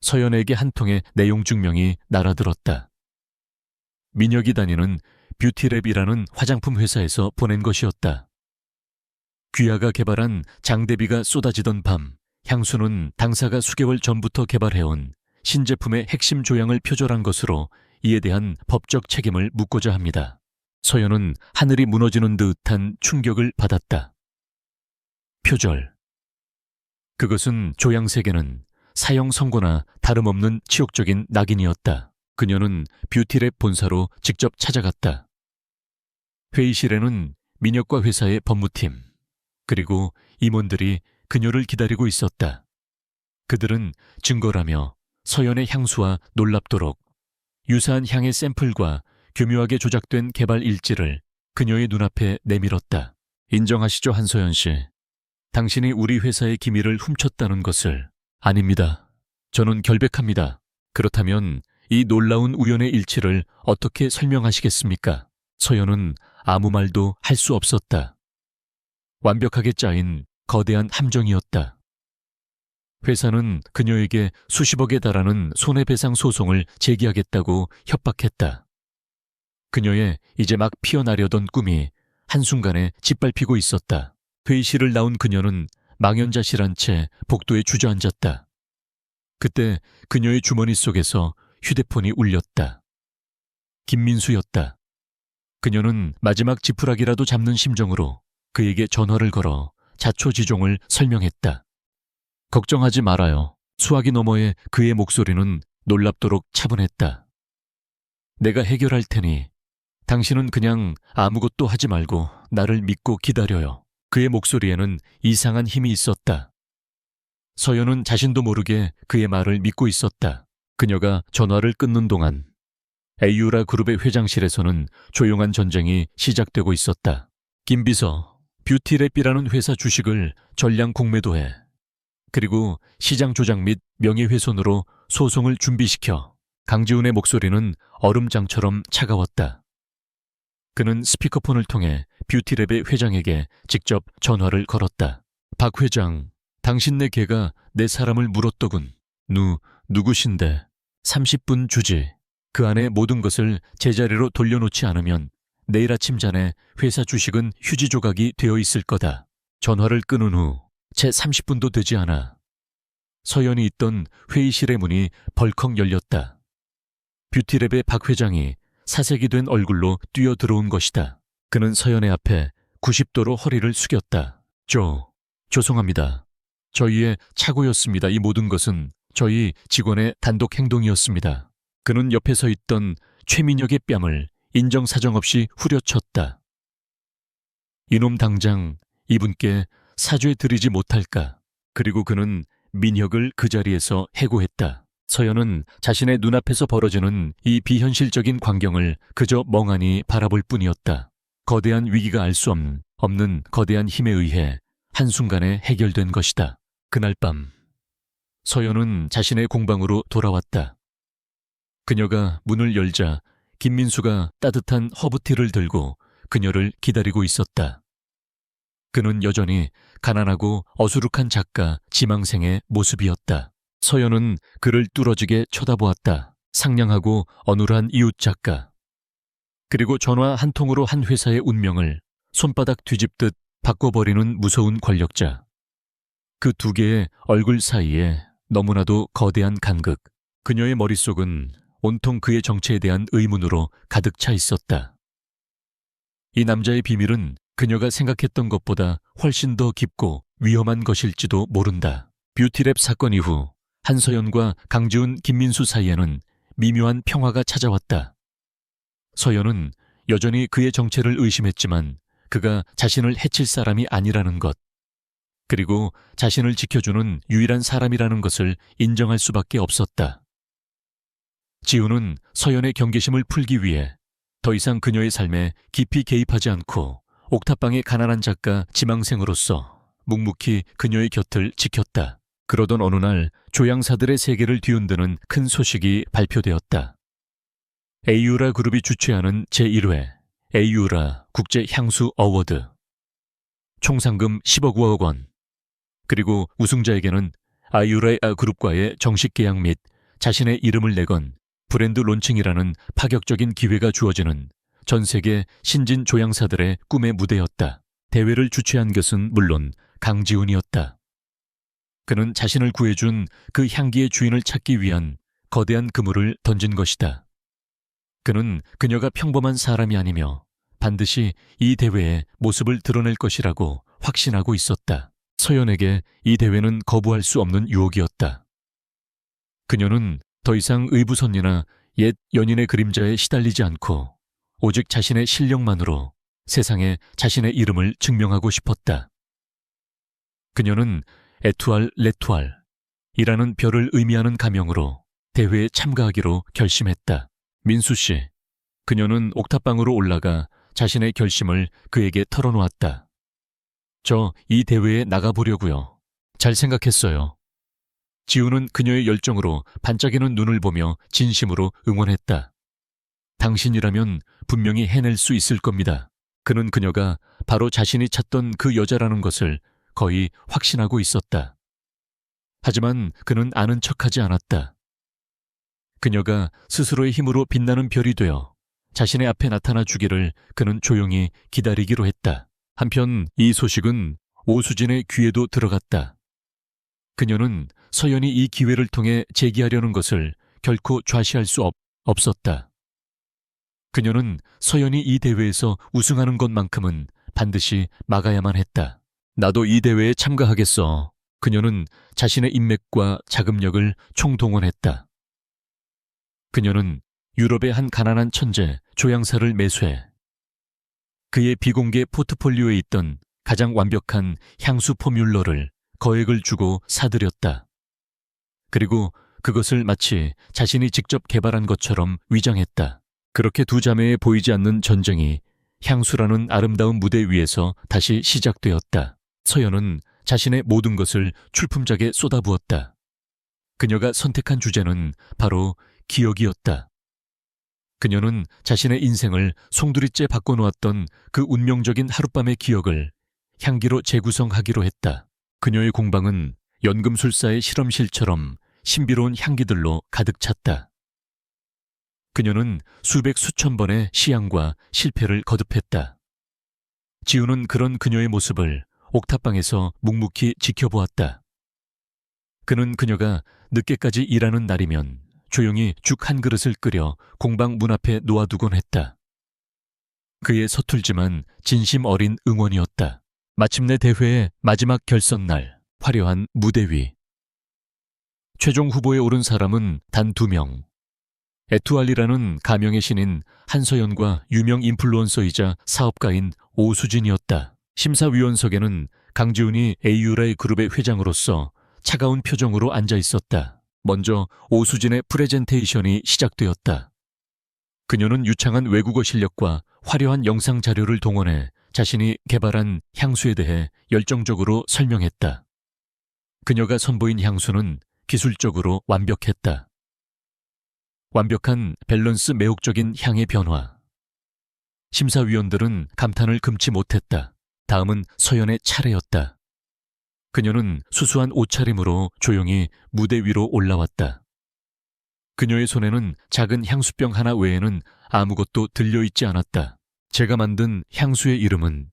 Speaker 1: 서연에게 한 통의 내용 증명이 날아들었다. 민혁이 다니는 뷰티랩이라는 화장품 회사에서 보낸 것이었다. 귀하가 개발한 장대비가 쏟아지던 밤, 향수는 당사가 수개월 전부터 개발해온 신제품의 핵심 조향을 표절한 것으로 이에 대한 법적 책임을 묻고자 합니다. 서연은 하늘이 무너지는 듯한 충격을 받았다. 표절. 그것은 조향세계는 사형 선고나 다름없는 치욕적인 낙인이었다. 그녀는 뷰티랩 본사로 직접 찾아갔다. 회의실에는 민혁과 회사의 법무팀, 그리고 임원들이 그녀를 기다리고 있었다. 그들은 증거라며 서연의 향수와 놀랍도록 유사한 향의 샘플과 교묘하게 조작된 개발 일지를 그녀의 눈앞에 내밀었다. 인정하시죠, 한서연 씨. 당신이 우리 회사의 기밀을 훔쳤다는 것을. 아닙니다. 저는 결백합니다. 그렇다면 이 놀라운 우연의 일치를 어떻게 설명하시겠습니까? 서연은 아무 말도 할 수 없었다. 완벽하게 짜인 거대한 함정이었다. 회사는 그녀에게 수십억에 달하는 손해배상 소송을 제기하겠다고 협박했다. 그녀의 이제 막 피어나려던 꿈이 한순간에 짓밟히고 있었다. 회의실을 나온 그녀는 망연자실한 채 복도에 주저앉았다. 그때 그녀의 주머니 속에서 휴대폰이 울렸다. 김민수였다. 그녀는 마지막 지푸라기라도 잡는 심정으로 그에게 전화를 걸어 자초지종을 설명했다. 걱정하지 말아요. 수화기 너머의 그의 목소리는 놀랍도록 차분했다. 내가 해결할 테니 당신은 그냥 아무것도 하지 말고 나를 믿고 기다려요. 그의 목소리에는 이상한 힘이 있었다. 서연은 자신도 모르게 그의 말을 믿고 있었다. 그녀가 전화를 끊는 동안 에이유라 그룹의 회장실에서는 조용한 전쟁이 시작되고 있었다. 김비서, 뷰티랩이라는 회사 주식을 전량 공매도해. 그리고 시장 조작 및 명예훼손으로 소송을 준비시켜. 강지훈의 목소리는 얼음장처럼 차가웠다. 그는 스피커폰을 통해 뷰티랩의 회장에게 직접 전화를 걸었다. 박 회장, 당신네 개가 내 사람을 물었더군. 누구신데? 30분 주지. 그 안에 모든 것을 제자리로 돌려놓지 않으면 내일 아침 전에 회사 주식은 휴지 조각이 되어 있을 거다. 전화를 끊은 후 채 30분도 되지 않아 서연이 있던 회의실의 문이 벌컥 열렸다. 뷰티랩의 박 회장이 사색이 된 얼굴로 뛰어들어온 것이다. 그는 서연의 앞에 90도로 허리를 숙였다. 죄송합니다. 저희의 착오였습니다. 이 모든 것은 저희 직원의 단독 행동이었습니다. 그는 옆에 서 있던 최민혁의 뺨을 인정사정 없이 후려쳤다. 이놈 당장 이분께 사죄드리지 못할까. 그리고 그는 민혁을 그 자리에서 해고했다. 서연은 자신의 눈앞에서 벌어지는 이 비현실적인 광경을 그저 멍하니 바라볼 뿐이었다. 거대한 위기가 알 수 없는 거대한 힘에 의해 한순간에 해결된 것이다. 그날 밤 서연은 자신의 공방으로 돌아왔다. 그녀가 문을 열자 김민수가 따뜻한 허브티를 들고 그녀를 기다리고 있었다. 그는 여전히 가난하고 어수룩한 작가 지망생의 모습이었다. 서연은 그를 뚫어지게 쳐다보았다. 상냥하고 어눌한 이웃 작가. 그리고 전화 한 통으로 한 회사의 운명을 손바닥 뒤집듯 바꿔버리는 무서운 권력자. 그 두 개의 얼굴 사이에 너무나도 거대한 간극. 그녀의 머릿속은 온통 그의 정체에 대한 의문으로 가득 차 있었다. 이 남자의 비밀은 그녀가 생각했던 것보다 훨씬 더 깊고 위험한 것일지도 모른다. 뷰티랩 사건 이후 한서연과 강지훈, 김민수 사이에는 미묘한 평화가 찾아왔다. 서연은 여전히 그의 정체를 의심했지만 그가 자신을 해칠 사람이 아니라는 것, 그리고 자신을 지켜주는 유일한 사람이라는 것을 인정할 수밖에 없었다. 지훈은 서연의 경계심을 풀기 위해 더 이상 그녀의 삶에 깊이 개입하지 않고 옥탑방의 가난한 작가 지망생으로서 묵묵히 그녀의 곁을 지켰다. 그러던 어느 날 조향사들의 세계를 뒤흔드는 큰 소식이 발표되었다. 에이유라 그룹이 주최하는 제1회 에이유라 국제 향수 어워드. 총 상금 10억 원. 그리고 우승자에게는 아유라이아 그룹과의 정식 계약 및 자신의 이름을 내건 브랜드 론칭이라는 파격적인 기회가 주어지는 전 세계 신진 조향사들의 꿈의 무대였다. 대회를 주최한 것은 물론 강지훈이었다. 그는 자신을 구해준 그 향기의 주인을 찾기 위한 거대한 그물을 던진 것이다. 그는 그녀가 평범한 사람이 아니며 반드시 이 대회에 모습을 드러낼 것이라고 확신하고 있었다. 서연에게 이 대회는 거부할 수 없는 유혹이었다. 그녀는 더 이상 의부선이나 옛 연인의 그림자에 시달리지 않고 오직 자신의 실력만으로 세상에 자신의 이름을 증명하고 싶었다. 그녀는 에투알 레투알이라는 별을 의미하는 가명으로 대회에 참가하기로 결심했다. 민수 씨, 그녀는 옥탑방으로 올라가 자신의 결심을 그에게 털어놓았다. 저 이 대회에 나가보려고요. 잘 생각했어요. 지우는 그녀의 열정으로 반짝이는 눈을 보며 진심으로 응원했다. 당신이라면 분명히 해낼 수 있을 겁니다. 그는 그녀가 바로 자신이 찾던 그 여자라는 것을 거의 확신하고 있었다. 하지만 그는 아는 척하지 않았다. 그녀가 스스로의 힘으로 빛나는 별이 되어 자신의 앞에 나타나 주기를 그는 조용히 기다리기로 했다. 한편 이 소식은 오수진의 귀에도 들어갔다. 그녀는 서연이 이 기회를 통해 재기하려는 것을 결코 좌시할 수 없었다. 그녀는 서연이 이 대회에서 우승하는 것만큼은 반드시 막아야만 했다. 나도 이 대회에 참가하겠어. 그녀는 자신의 인맥과 자금력을 총동원했다. 그녀는 유럽의 한 가난한 천재 조향사를 매수해 그의 비공개 포트폴리오에 있던 가장 완벽한 향수 포뮬러를 거액을 주고 사들였다. 그리고 그것을 마치 자신이 직접 개발한 것처럼 위장했다. 그렇게 두 자매의 보이지 않는 전쟁이 향수라는 아름다운 무대 위에서 다시 시작되었다. 서연은 자신의 모든 것을 출품작에 쏟아부었다. 그녀가 선택한 주제는 바로 기억이었다. 그녀는 자신의 인생을 송두리째 바꿔놓았던 그 운명적인 하룻밤의 기억을 향기로 재구성하기로 했다. 그녀의 공방은 연금술사의 실험실처럼 신비로운 향기들로 가득 찼다. 그녀는 수백 수천 번의 시향과 실패를 거듭했다. 지우는 그런 그녀의 모습을 옥탑방에서 묵묵히 지켜보았다. 그는 그녀가 늦게까지 일하는 날이면 조용히 죽 한 그릇을 끓여 공방 문 앞에 놓아두곤 했다. 그의 서툴지만 진심 어린 응원이었다. 마침내 대회의 마지막 결선날, 화려한 무대 위. 최종 후보에 오른 사람은 단 2명. 에투알리라는 가명의 신인 한서연과 유명 인플루언서이자 사업가인 오수진이었다. 심사위원석에는 강지훈이 에이유라의 그룹의 회장으로서 차가운 표정으로 앉아 있었다. 먼저 오수진의 프레젠테이션이 시작되었다. 그녀는 유창한 외국어 실력과 화려한 영상 자료를 동원해 자신이 개발한 향수에 대해 열정적으로 설명했다. 그녀가 선보인 향수는 기술적으로 완벽했다. 완벽한 밸런스 매혹적인 향의 변화. 심사위원들은 감탄을 금치 못했다. 다음은 서연의 차례였다. 그녀는 수수한 옷차림으로 조용히 무대 위로 올라왔다. 그녀의 손에는 작은 향수병 하나 외에는 아무것도 들려있지 않았다. 제가 만든 향수의 이름은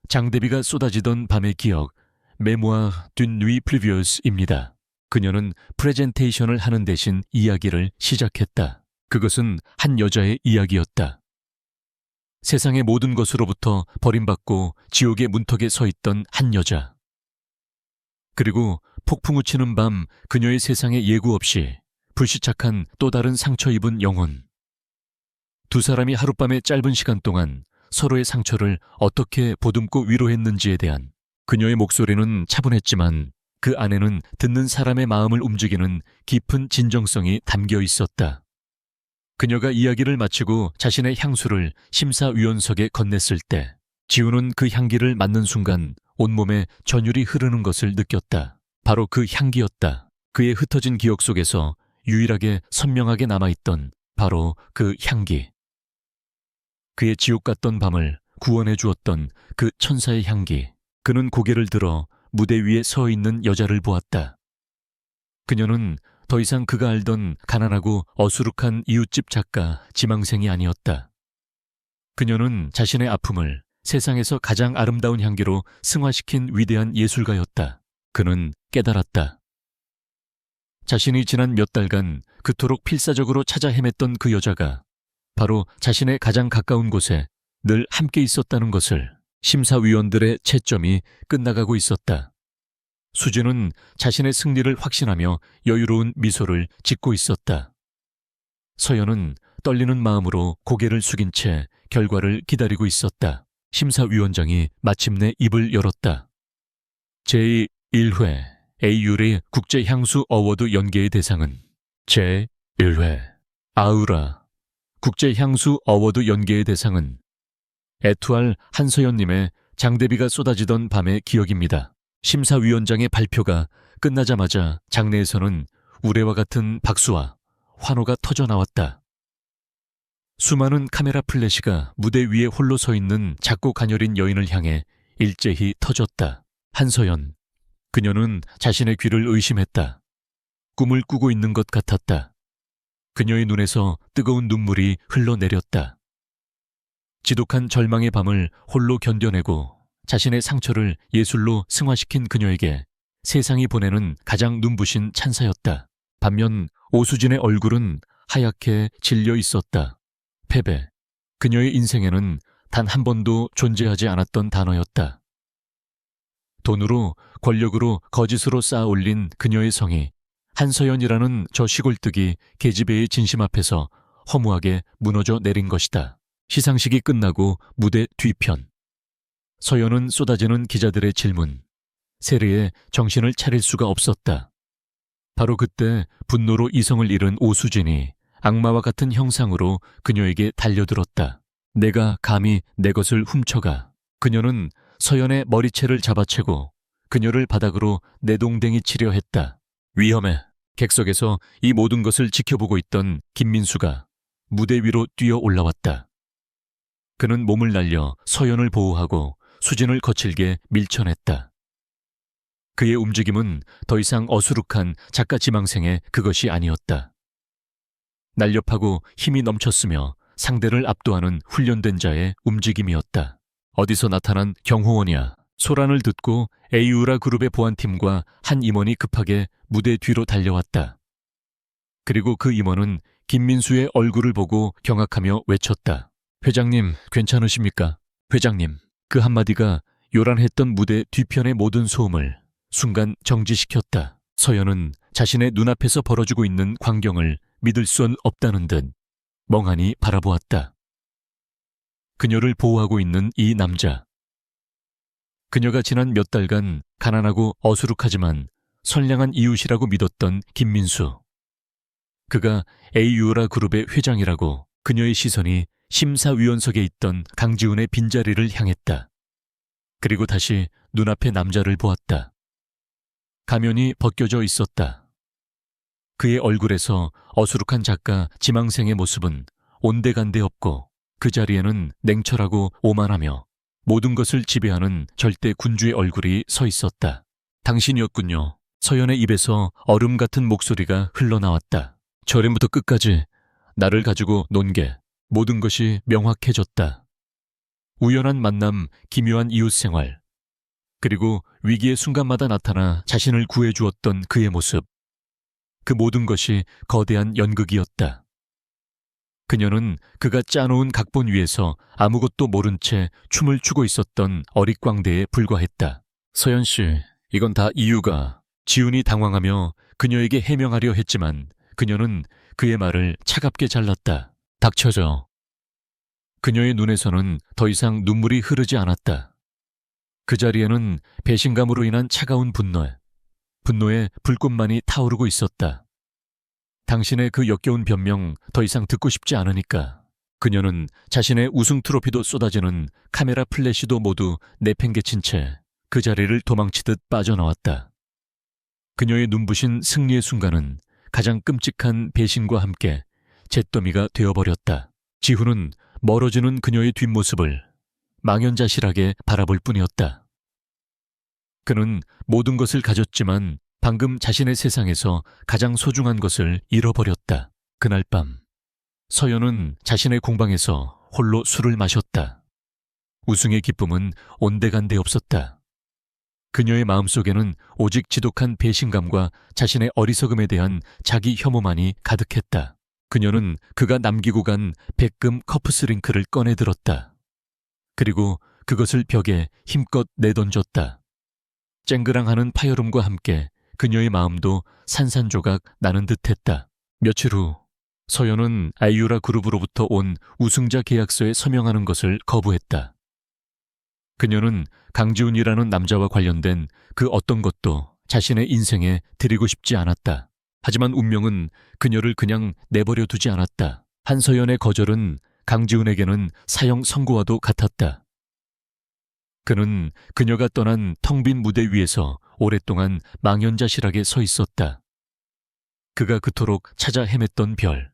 Speaker 1: 장대비가 쏟아지던 밤의 기억, 메모아 d'une nuit pluvieus입니다. 그녀는 프레젠테이션을 하는 대신 이야기를 시작했다. 그것은 한 여자의 이야기였다. 세상의 모든 것으로부터 버림받고 지옥의 문턱에 서 있던 한 여자. 그리고 폭풍우 치는 밤 그녀의 세상에 예고 없이 불시착한 또 다른 상처 입은 영혼. 두 사람이 하룻밤의 짧은 시간 동안 서로의 상처를 어떻게 보듬고 위로했는지에 대한 그녀의 목소리는 차분했지만 그 안에는 듣는 사람의 마음을 움직이는 깊은 진정성이 담겨 있었다. 그녀가 이야기를 마치고 자신의 향수를 심사위원석에 건넸을 때 지우는 그 향기를 맡는 순간 온몸에 전율이 흐르는 것을 느꼈다. 바로 그 향기였다. 그의 흩어진 기억 속에서 유일하게 선명하게 남아있던 바로 그 향기. 그의 지옥 같던 밤을 구원해 주었던 그 천사의 향기. 그는 고개를 들어 무대 위에 서 있는 여자를 보았다. 그녀는 더 이상 그가 알던 가난하고 어수룩한 이웃집 작가 지망생이 아니었다. 그녀는 자신의 아픔을 세상에서 가장 아름다운 향기로 승화시킨 위대한 예술가였다. 그는 깨달았다. 자신이 지난 몇 달간 그토록 필사적으로 찾아 헤맸던 그 여자가 바로 자신의 가장 가까운 곳에 늘 함께 있었다는 것을. 심사위원들의 채점이 끝나가고 있었다. 수진은 자신의 승리를 확신하며 여유로운 미소를 짓고 있었다. 서연은 떨리는 마음으로 고개를 숙인 채 결과를 기다리고 있었다. 심사위원장이 마침내 입을 열었다. 제1회 에이유리 국제향수 어워드 연계의 대상은 제1회 아우라 국제향수 어워드 연계의 대상은 에투알 한서연님의 장대비가 쏟아지던 밤의 기억입니다. 심사위원장의 발표가 끝나자마자 장내에서는 우레와 같은 박수와 환호가 터져 나왔다. 수많은 카메라 플래시가 무대 위에 홀로 서 있는 작고 가녀린 여인을 향해 일제히 터졌다. 한서연. 그녀는 자신의 귀를 의심했다. 꿈을 꾸고 있는 것 같았다. 그녀의 눈에서 뜨거운 눈물이 흘러내렸다. 지독한 절망의 밤을 홀로 견뎌내고 자신의 상처를 예술로 승화시킨 그녀에게 세상이 보내는 가장 눈부신 찬사였다. 반면 오수진의 얼굴은 하얗게 질려 있었다. 패배. 그녀의 인생에는 단 한 번도 존재하지 않았던 단어였다. 돈으로, 권력으로, 거짓으로 쌓아 올린 그녀의 성이 한서연이라는 저 시골뜨기 계집애의 진심 앞에서 허무하게 무너져 내린 것이다. 시상식이 끝나고 무대 뒤편. 서연은 쏟아지는 기자들의 질문, 세례에 정신을 차릴 수가 없었다. 바로 그때 분노로 이성을 잃은 오수진이 악마와 같은 형상으로 그녀에게 달려들었다. 내가 감히 내 것을 훔쳐가. 그녀는 서연의 머리채를 잡아채고 그녀를 바닥으로 내동댕이 치려 했다. 위험해. 객석에서 이 모든 것을 지켜보고 있던 김민수가 무대 위로 뛰어 올라왔다. 그는 몸을 날려 서연을 보호하고 수진을 거칠게 밀쳐냈다. 그의 움직임은 더 이상 어수룩한 작가 지망생의 그것이 아니었다. 날렵하고 힘이 넘쳤으며 상대를 압도하는 훈련된 자의 움직임이었다. 어디서 나타난 경호원이야. 소란을 듣고 에이우라 그룹의 보안팀과 한 임원이 급하게 무대 뒤로 달려왔다. 그리고 그 임원은 김민수의 얼굴을 보고 경악하며 외쳤다. 회장님, 괜찮으십니까? 회장님. 그 한마디가 요란했던 무대 뒤편의 모든 소음을 순간 정지시켰다. 서연은 자신의 눈앞에서 벌어지고 있는 광경을 믿을 수 없다는 듯 멍하니 바라보았다. 그녀를 보호하고 있는 이 남자. 그녀가 지난 몇 달간 가난하고 어수룩하지만 선량한 이웃이라고 믿었던 김민수. 그가 에이유라 그룹의 회장이라고 그녀의 시선이 심사위원석에 있던 강지훈의 빈자리를 향했다. 그리고 다시 눈앞의 남자를 보았다. 가면이 벗겨져 있었다. 그의 얼굴에서 어수룩한 작가 지망생의 모습은 온데간데 없고 그 자리에는 냉철하고 오만하며 모든 것을 지배하는 절대 군주의 얼굴이 서 있었다. 당신이었군요. 서연의 입에서 얼음 같은 목소리가 흘러나왔다. 저림부터 끝까지 나를 가지고 논 게 모든 것이 명확해졌다. 우연한 만남, 기묘한 이웃생활, 그리고 위기의 순간마다 나타나 자신을 구해주었던 그의 모습. 그 모든 것이 거대한 연극이었다. 그녀는 그가 짜놓은 각본 위에서 아무것도 모른 채 춤을 추고 있었던 어릿광대에 불과했다. 서연 씨, 이건 다 이유가. 지훈이 당황하며 그녀에게 해명하려 했지만 그녀는 그의 말을 차갑게 잘랐다. 닥쳐져. 그녀의 눈에서는 더 이상 눈물이 흐르지 않았다. 그 자리에는 배신감으로 인한 차가운 분노에 불꽃만이 타오르고 있었다. 당신의 그 역겨운 변명 더 이상 듣고 싶지 않으니까. 그녀는 자신의 우승 트로피도 쏟아지는 카메라 플래시도 모두 내팽개친 채 그 자리를 도망치듯 빠져나왔다. 그녀의 눈부신 승리의 순간은 가장 끔찍한 배신과 함께 잿더미가 되어버렸다. 지훈은 멀어지는 그녀의 뒷모습을 망연자실하게 바라볼 뿐이었다. 그는 모든 것을 가졌지만 방금 자신의 세상에서 가장 소중한 것을 잃어버렸다. 그날 밤 서연은 자신의 공방에서 홀로 술을 마셨다. 우승의 기쁨은 온데간데 없었다. 그녀의 마음속에는 오직 지독한 배신감과 자신의 어리석음에 대한 자기 혐오만이 가득했다. 그녀는 그가 남기고 간 백금 커프스링크를 꺼내들었다. 그리고 그것을 벽에 힘껏 내던졌다. 쨍그랑하는 파열음과 함께 그녀의 마음도 산산조각 나는 듯했다. 며칠 후 서연은 아이유라 그룹으로부터 온 우승자 계약서에 서명하는 것을 거부했다. 그녀는 강지훈이라는 남자와 관련된 그 어떤 것도 자신의 인생에 들이고 싶지 않았다. 하지만 운명은 그녀를 그냥 내버려 두지 않았다. 한서연의 거절은 강지훈에게는 사형 선고와도 같았다. 그는 그녀가 떠난 텅 빈 무대 위에서 오랫동안 망연자실하게 서 있었다. 그가 그토록 찾아 헤맸던 별,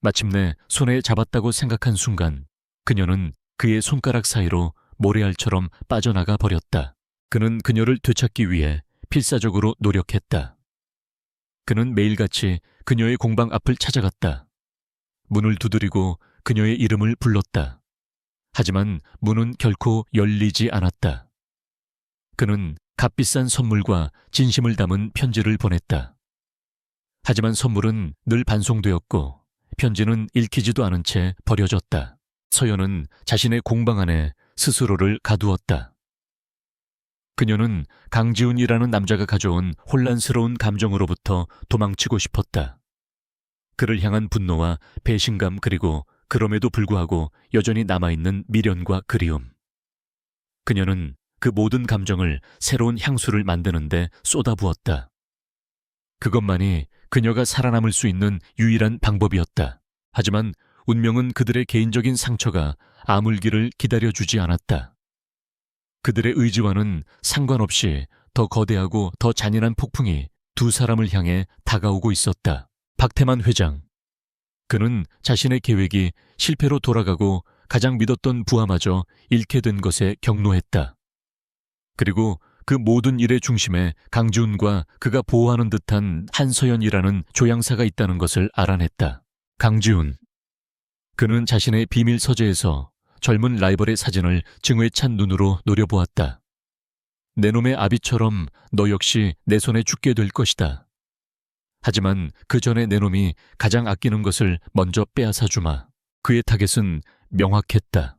Speaker 1: 마침내 손에 잡았다고 생각한 순간 그녀는 그의 손가락 사이로 모래알처럼 빠져나가 버렸다. 그는 그녀를 되찾기 위해 필사적으로 노력했다. 그는 매일같이 그녀의 공방 앞을 찾아갔다. 문을 두드리고 그녀의 이름을 불렀다. 하지만 문은 결코 열리지 않았다. 그는 값비싼 선물과 진심을 담은 편지를 보냈다. 하지만 선물은 늘 반송되었고 편지는 읽히지도 않은 채 버려졌다. 서연은 자신의 공방 안에 스스로를 가두었다. 그녀는 강지훈이라는 남자가 가져온 혼란스러운 감정으로부터 도망치고 싶었다. 그를 향한 분노와 배신감, 그리고 그럼에도 불구하고 여전히 남아있는 미련과 그리움. 그녀는 그 모든 감정을 새로운 향수를 만드는데 쏟아부었다. 그것만이 그녀가 살아남을 수 있는 유일한 방법이었다. 하지만 운명은 그들의 개인적인 상처가 아물기를 기다려주지 않았다. 그들의 의지와는 상관없이 더 거대하고 더 잔인한 폭풍이 두 사람을 향해 다가오고 있었다. 박태만 회장. 그는 자신의 계획이 실패로 돌아가고 가장 믿었던 부하마저 잃게 된 것에 격노했다. 그리고 그 모든 일의 중심에 강지훈과 그가 보호하는 듯한 한서연이라는 조향사가 있다는 것을 알아냈다. 강지훈. 그는 자신의 비밀 서재에서 젊은 라이벌의 사진을 증오에 찬 눈으로 노려보았다. 내 놈의 아비처럼 너 역시 내 손에 죽게 될 것이다. 하지만 그 전에 내 놈이 가장 아끼는 것을 먼저 빼앗아 주마. 그의 타겟은 명확했다.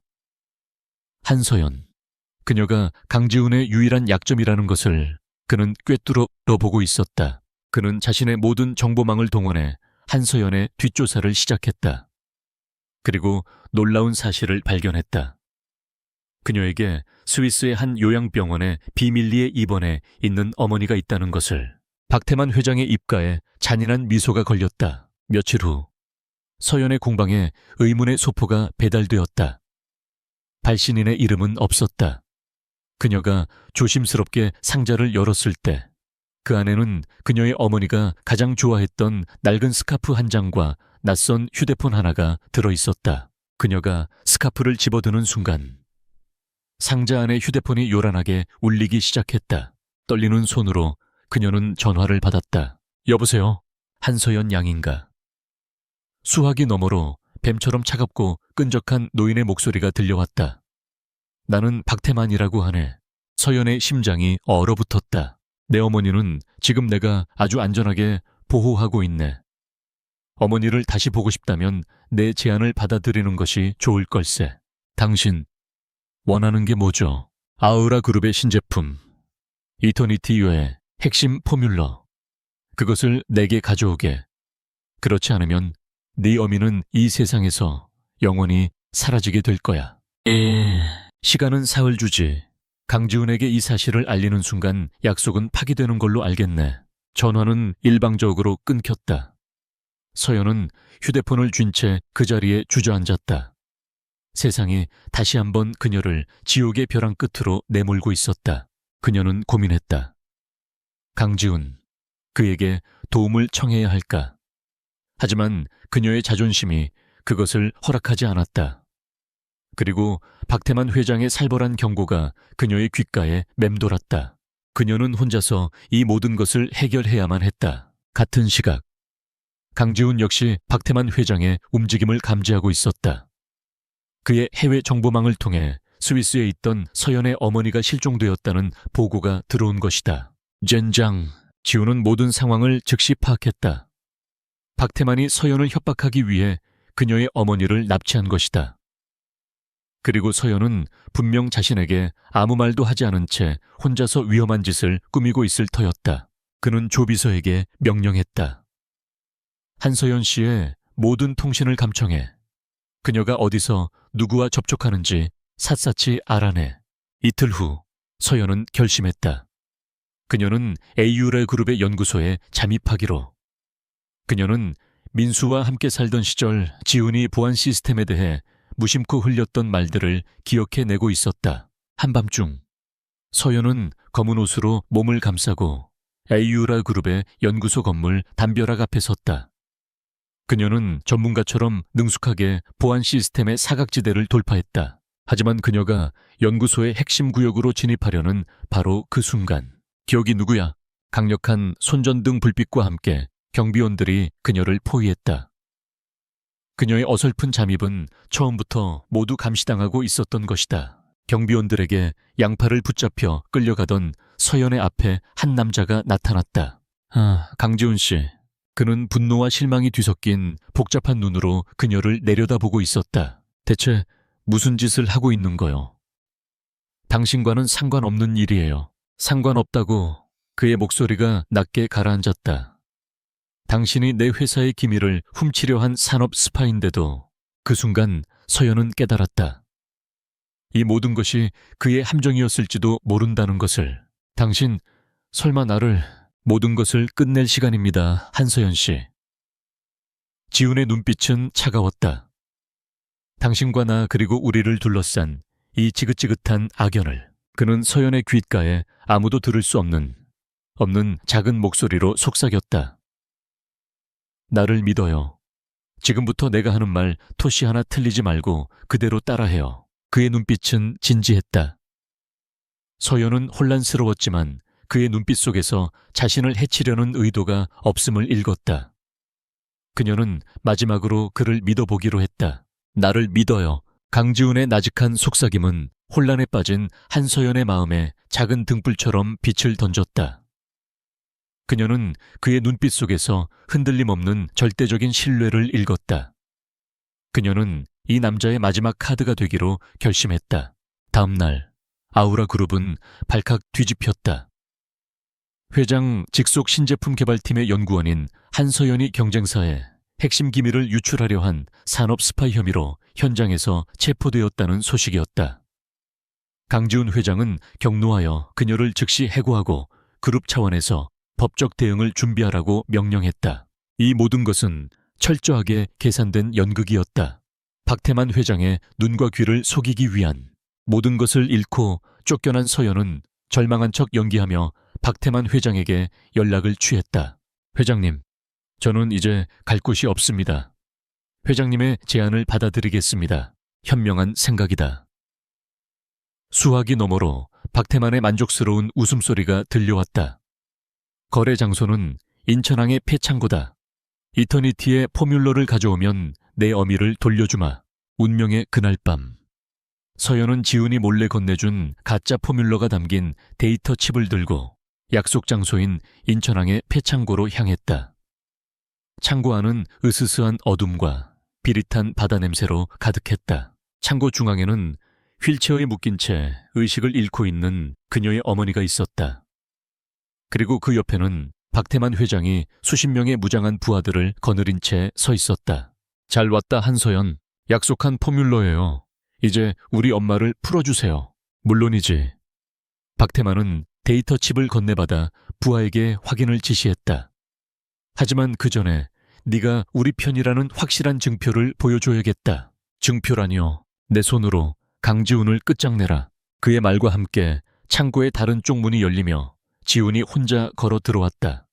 Speaker 1: 한서연. 그녀가 강지훈의 유일한 약점이라는 것을 그는 꿰뚫어 보고 있었다. 그는 자신의 모든 정보망을 동원해 한서연의 뒷조사를 시작했다. 그리고 놀라운 사실을 발견했다. 그녀에게 스위스의 한 요양병원에 비밀리에 입원해 있는 어머니가 있다는 것을. 박태만 회장의 입가에 잔인한 미소가 걸렸다. 며칠 후 서연의 공방에 의문의 소포가 배달되었다. 발신인의 이름은 없었다. 그녀가 조심스럽게 상자를 열었을 때 그 안에는 그녀의 어머니가 가장 좋아했던 낡은 스카프 한 장과 낯선 휴대폰 하나가 들어있었다. 그녀가 스카프를 집어드는 순간 상자 안의 휴대폰이 요란하게 울리기 시작했다. 떨리는 손으로 그녀는 전화를 받았다. 여보세요? 한서연 양인가? 수화기 너머로 뱀처럼 차갑고 끈적한 노인의 목소리가 들려왔다. 나는 박태만이라고 하네. 서연의 심장이 얼어붙었다. 내 어머니는 지금 내가 아주 안전하게 보호하고 있네. 어머니를 다시 보고 싶다면 내 제안을 받아들이는 것이 좋을 걸세. 당신 원하는 게 뭐죠? 아우라 그룹의 신제품 이터니티유의 핵심 포뮬러. 그것을 내게 가져오게. 그렇지 않으면 네 어미는 이 세상에서 영원히 사라지게 될 거야. 시간은 사흘 주지. 강지훈에게 이 사실을 알리는 순간 약속은 파기되는 걸로 알겠네. 전화는 일방적으로 끊겼다. 서연은 휴대폰을 쥔 채 그 자리에 주저앉았다. 세상이 다시 한번 그녀를 지옥의 벼랑 끝으로 내몰고 있었다. 그녀는 고민했다. 강지훈, 그에게 도움을 청해야 할까? 하지만 그녀의 자존심이 그것을 허락하지 않았다. 그리고 박태만 회장의 살벌한 경고가 그녀의 귓가에 맴돌았다. 그녀는 혼자서 이 모든 것을 해결해야만 했다. 같은 시각, 강지훈 역시 박태만 회장의 움직임을 감지하고 있었다. 그의 해외 정보망을 통해 스위스에 있던 서연의 어머니가 실종되었다는 보고가 들어온 것이다. 젠장, 지훈은 모든 상황을 즉시 파악했다. 박태만이 서연을 협박하기 위해 그녀의 어머니를 납치한 것이다. 그리고 서연은 분명 자신에게 아무 말도 하지 않은 채 혼자서 위험한 짓을 꾸미고 있을 터였다. 그는 조비서에게 명령했다. 한서연 씨의 모든 통신을 감청해. 그녀가 어디서 누구와 접촉하는지 샅샅이 알아내. 이틀 후 서연은 결심했다. 그녀는 에이유레 그룹의 연구소에 잠입하기로. 그녀는 민수와 함께 살던 시절 지훈이 보안 시스템에 대해 무심코 흘렸던 말들을 기억해내고 있었다. 한밤중 서연은 검은 옷으로 몸을 감싸고 에이유라 그룹의 연구소 건물 담벼락 앞에 섰다. 그녀는 전문가처럼 능숙하게 보안 시스템의 사각지대를 돌파했다. 하지만 그녀가 연구소의 핵심 구역으로 진입하려는 바로 그 순간, 기억이 누구야? 강력한 손전등 불빛과 함께 경비원들이 그녀를 포위했다. 그녀의 어설픈 잠입은 처음부터 모두 감시당하고 있었던 것이다. 경비원들에게 양팔을 붙잡혀 끌려가던 서연의 앞에 한 남자가 나타났다. 강지훈 씨. 그는 분노와 실망이 뒤섞인 복잡한 눈으로 그녀를 내려다보고 있었다. 대체 무슨 짓을 하고 있는 거요? 당신과는 상관없는 일이에요. 상관없다고. 그의 목소리가 낮게 가라앉았다. 당신이 내 회사의 기밀을 훔치려 한 산업 스파인데도. 그 순간 서연은 깨달았다. 이 모든 것이 그의 함정이었을지도 모른다는 것을. 당신, 설마 나를... 모든 것을 끝낼 시간입니다, 한서연 씨. 지훈의 눈빛은 차가웠다. 당신과 나 그리고 우리를 둘러싼 이 지긋지긋한 악연을. 그는 서연의 귓가에 아무도 들을 수 없는 작은 목소리로 속삭였다. 나를 믿어요. 지금부터 내가 하는 말 토시 하나 틀리지 말고 그대로 따라해요. 그의 눈빛은 진지했다. 서연은 혼란스러웠지만 그의 눈빛 속에서 자신을 해치려는 의도가 없음을 읽었다. 그녀는 마지막으로 그를 믿어보기로 했다. 나를 믿어요. 강지훈의 나직한 속삭임은 혼란에 빠진 한서연의 마음에 작은 등불처럼 빛을 던졌다. 그녀는 그의 눈빛 속에서 흔들림 없는 절대적인 신뢰를 읽었다. 그녀는 이 남자의 마지막 카드가 되기로 결심했다. 다음 날 아우라 그룹은 발칵 뒤집혔다. 회장 직속 신제품 개발팀의 연구원인 한서연이 경쟁사에 핵심 기밀을 유출하려 한 산업 스파이 혐의로 현장에서 체포되었다는 소식이었다. 강지훈 회장은 격노하여 그녀를 즉시 해고하고 그룹 차원에서 법적 대응을 준비하라고 명령했다. 이 모든 것은 철저하게 계산된 연극이었다. 박태만 회장의 눈과 귀를 속이기 위한. 모든 것을 잃고 쫓겨난 서연은 절망한 척 연기하며 박태만 회장에게 연락을 취했다. 회장님, 저는 이제 갈 곳이 없습니다. 회장님의 제안을 받아들이겠습니다. 현명한 생각이다. 수화기 너머로 박태만의 만족스러운 웃음소리가 들려왔다. 거래 장소는 인천항의 폐창고다. 이터니티의 포뮬러를 가져오면 내 어미를 돌려주마. 운명의 그날 밤. 서연은 지훈이 몰래 건네준 가짜 포뮬러가 담긴 데이터 칩을 들고 약속 장소인 인천항의 폐창고로 향했다. 창고 안은 으스스한 어둠과 비릿한 바다 냄새로 가득했다. 창고 중앙에는 휠체어에 묶인 채 의식을 잃고 있는 그녀의 어머니가 있었다. 그리고 그 옆에는 박태만 회장이 수십 명의 무장한 부하들을 거느린 채 서 있었다. 잘 왔다 한서연. 약속한 포뮬러예요. 이제 우리 엄마를 풀어주세요. 물론이지. 박태만은 데이터 칩을 건네받아 부하에게 확인을 지시했다. 하지만 그 전에 네가 우리 편이라는 확실한 증표를 보여줘야겠다. 증표라니요. 내 손으로 강지훈을 끝장내라. 그의 말과 함께 창고의 다른 쪽 문이 열리며 지훈이 혼자 걸어 들어왔다.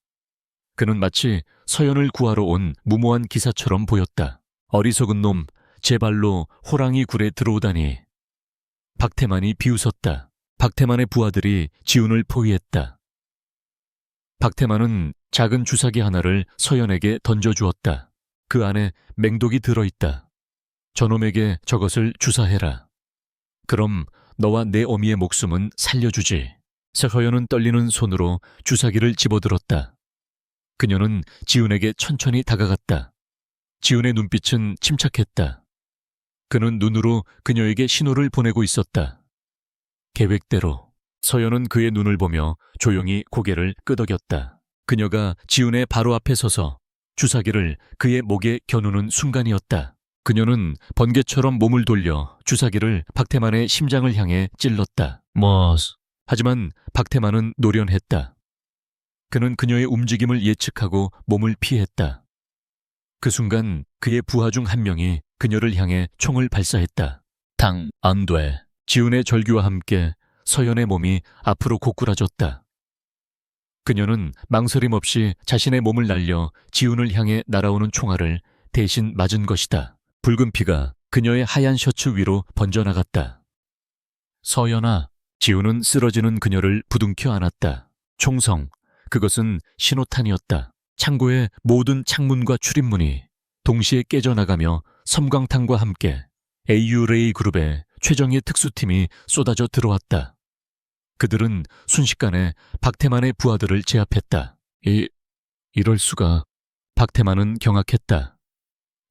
Speaker 1: 그는 마치 서연을 구하러 온 무모한 기사처럼 보였다. 어리석은 놈, 제 발로 호랑이 굴에 들어오다니. 박태만이 비웃었다. 박태만의 부하들이 지훈을 포위했다. 박태만은 작은 주사기 하나를 서연에게 던져주었다. 그 안에 맹독이 들어있다. 저놈에게 저것을 주사해라. 그럼 너와 내 어미의 목숨은 살려주지. 서연은 떨리는 손으로 주사기를 집어들었다. 그녀는 지훈에게 천천히 다가갔다. 지훈의 눈빛은 침착했다. 그는 눈으로 그녀에게 신호를 보내고 있었다. 계획대로. 서연은 그의 눈을 보며 조용히 고개를 끄덕였다. 그녀가 지훈의 바로 앞에 서서 주사기를 그의 목에 겨누는 순간이었다. 그녀는 번개처럼 몸을 돌려 주사기를 박태만의 심장을 향해 찔렀다. 하지만 박태만은 노련했다. 그는 그녀의 움직임을 예측하고 몸을 피했다. 그 순간 그의 부하 중 한 명이 그녀를 향해 총을 발사했다. 당, 안 돼. 지훈의 절규와 함께 서연의 몸이 앞으로 고꾸라졌다. 그녀는 망설임 없이 자신의 몸을 날려 지훈을 향해 날아오는 총알을 대신 맞은 것이다. 붉은 피가 그녀의 하얀 셔츠 위로 번져나갔다. 서연아, 지훈은 쓰러지는 그녀를 부둥켜 안았다. 총성, 그것은 신호탄이었다. 창고의 모든 창문과 출입문이 동시에 깨져나가며 섬광탄과 함께 AU레이 그룹의 최정예 특수팀이 쏟아져 들어왔다. 그들은 순식간에 박태만의 부하들을 제압했다. 이럴 수가. 박태만은 경악했다.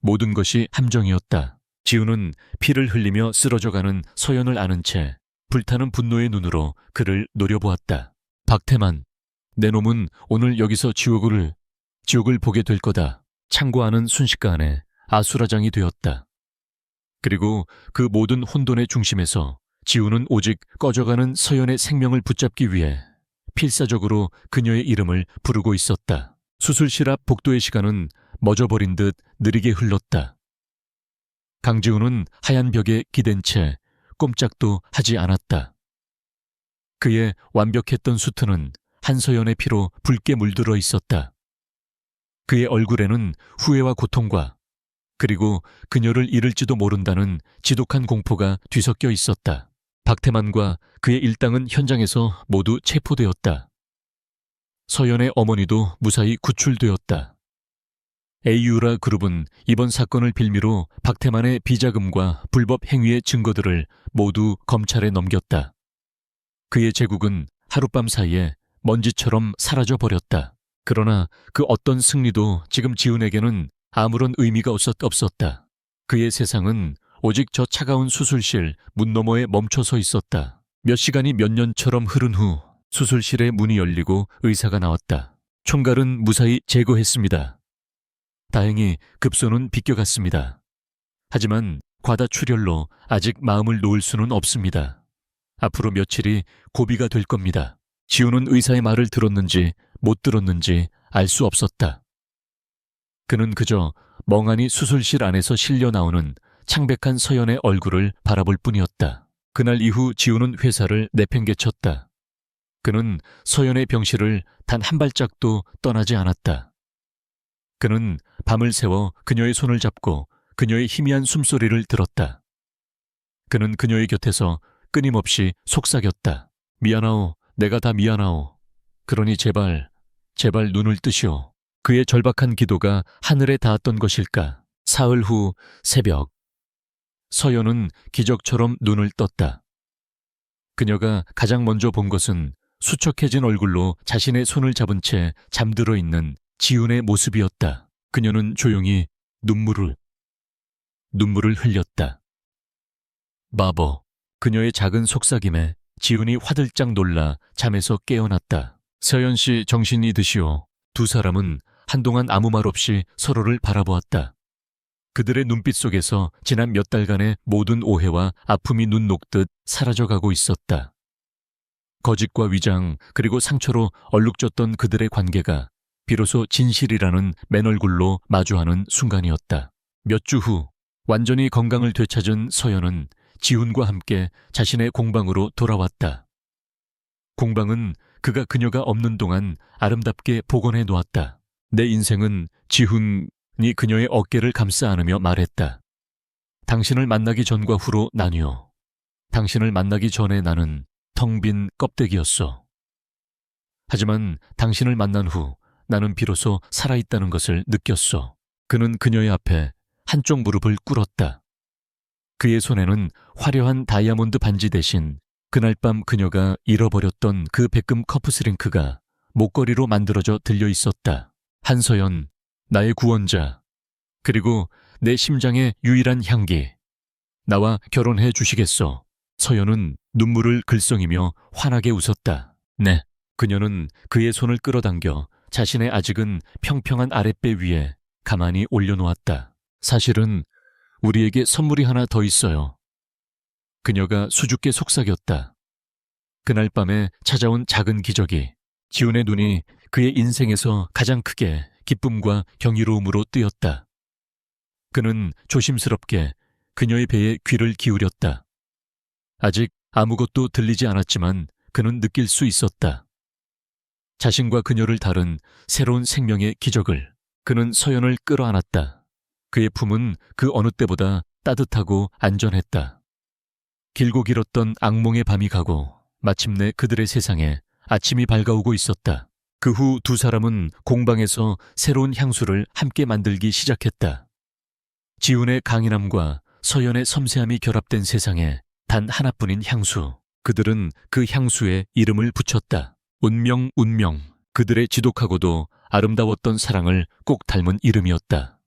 Speaker 1: 모든 것이 함정이었다. 지훈은 피를 흘리며 쓰러져가는 서연을 아는 채 불타는 분노의 눈으로 그를 노려보았다. 박태만, 내 놈은 오늘 여기서 지옥을 보게 될 거다. 창고안은 순식간에 아수라장이 되었다. 그리고 그 모든 혼돈의 중심에서 지훈은 오직 꺼져가는 서연의 생명을 붙잡기 위해 필사적으로 그녀의 이름을 부르고 있었다. 수술실 앞 복도의 시간은 멎어버린 듯 느리게 흘렀다. 강지훈은 하얀 벽에 기댄 채 꼼짝도 하지 않았다. 그의 완벽했던 수트는 한서연의 피로 붉게 물들어 있었다. 그의 얼굴에는 후회와 고통과 그리고 그녀를 잃을지도 모른다는 지독한 공포가 뒤섞여 있었다. 박태만과 그의 일당은 현장에서 모두 체포되었다. 서연의 어머니도 무사히 구출되었다. AU라 그룹은 이번 사건을 빌미로 박태만의 비자금과 불법 행위의 증거들을 모두 검찰에 넘겼다. 그의 제국은 하룻밤 사이에 먼지처럼 사라져버렸다. 그러나 그 어떤 승리도 지금 지훈에게는 아무런 의미가 없었다. 그의 세상은 오직 저 차가운 수술실 문 너머에 멈춰서 있었다. 몇 시간이 몇 년처럼 흐른 후 수술실의 문이 열리고 의사가 나왔다. 총갈은 무사히 제거했습니다. 다행히 급소는 비껴갔습니다. 하지만 과다출혈로 아직 마음을 놓을 수는 없습니다. 앞으로 며칠이 고비가 될 겁니다. 지훈은 의사의 말을 들었는지 못 들었는지 알 수 없었다. 그는 그저 멍하니 수술실 안에서 실려 나오는 창백한 서연의 얼굴을 바라볼 뿐이었다. 그날 이후 지훈은 회사를 내팽개쳤다. 그는 서연의 병실을 단 한 발짝도 떠나지 않았다. 그는 밤을 새워 그녀의 손을 잡고 그녀의 희미한 숨소리를 들었다. 그는 그녀의 곁에서 끊임없이 속삭였다. 미안하오, 내가 다 미안하오. 그러니 제발 눈을 뜨시오. 그의 절박한 기도가 하늘에 닿았던 것일까. 사흘 후 새벽, 서연은 기적처럼 눈을 떴다. 그녀가 가장 먼저 본 것은 수척해진 얼굴로 자신의 손을 잡은 채 잠들어 있는 지훈의 모습이었다. 그녀는 조용히 눈물을 흘렸다. 마버, 그녀의 작은 속삭임에 지훈이 화들짝 놀라 잠에서 깨어났다. 서연 씨 정신이 드시오. 두 사람은 한동안 아무 말 없이 서로를 바라보았다. 그들의 눈빛 속에서 지난 몇 달간의 모든 오해와 아픔이 눈 녹듯 사라져가고 있었다. 거짓과 위장 그리고 상처로 얼룩졌던 그들의 관계가 비로소 진실이라는 맨얼굴로 마주하는 순간이었다. 몇 주 후 완전히 건강을 되찾은 서연은 지훈과 함께 자신의 공방으로 돌아왔다. 공방은 그녀가 없는 동안 아름답게 복원해 놓았다. 내 인생은 지훈이 그녀의 어깨를 감싸 안으며 말했다. 당신을 만나기 전과 후로 나뉘어. 당신을 만나기 전에 나는 텅 빈 껍데기였어. 하지만 당신을 만난 후 나는 비로소 살아있다는 것을 느꼈어. 그는 그녀의 앞에 한쪽 무릎을 꿇었다. 그의 손에는 화려한 다이아몬드 반지 대신 그날 밤 그녀가 잃어버렸던 그 백금 커프스링크가 목걸이로 만들어져 들려 있었다. 한서연, 나의 구원자, 그리고 내 심장의 유일한 향기. 나와 결혼해 주시겠어. 서연은 눈물을 글썽이며 환하게 웃었다. 네. 그녀는 그의 손을 끌어당겨 자신의 아직은 평평한 아랫배 위에 가만히 올려놓았다. 사실은 우리에게 선물이 하나 더 있어요. 그녀가 수줍게 속삭였다. 그날 밤에 찾아온 작은 기적이 지훈의 눈이 그의 인생에서 가장 크게 기쁨과 경이로움으로 뜨였다. 그는 조심스럽게 그녀의 배에 귀를 기울였다. 아직 아무것도 들리지 않았지만 그는 느낄 수 있었다. 자신과 그녀를 다룬 새로운 생명의 기적을. 그는 서연을 끌어안았다. 그의 품은 그 어느 때보다 따뜻하고 안전했다. 길고 길었던 악몽의 밤이 가고 마침내 그들의 세상에 아침이 밝아오고 있었다. 그 후 두 사람은 공방에서 새로운 향수를 함께 만들기 시작했다. 지훈의 강인함과 서연의 섬세함이 결합된 세상에 단 하나뿐인 향수. 그들은 그 향수에 이름을 붙였다. 운명, 운명. 그들의 지독하고도 아름다웠던 사랑을 꼭 닮은 이름이었다.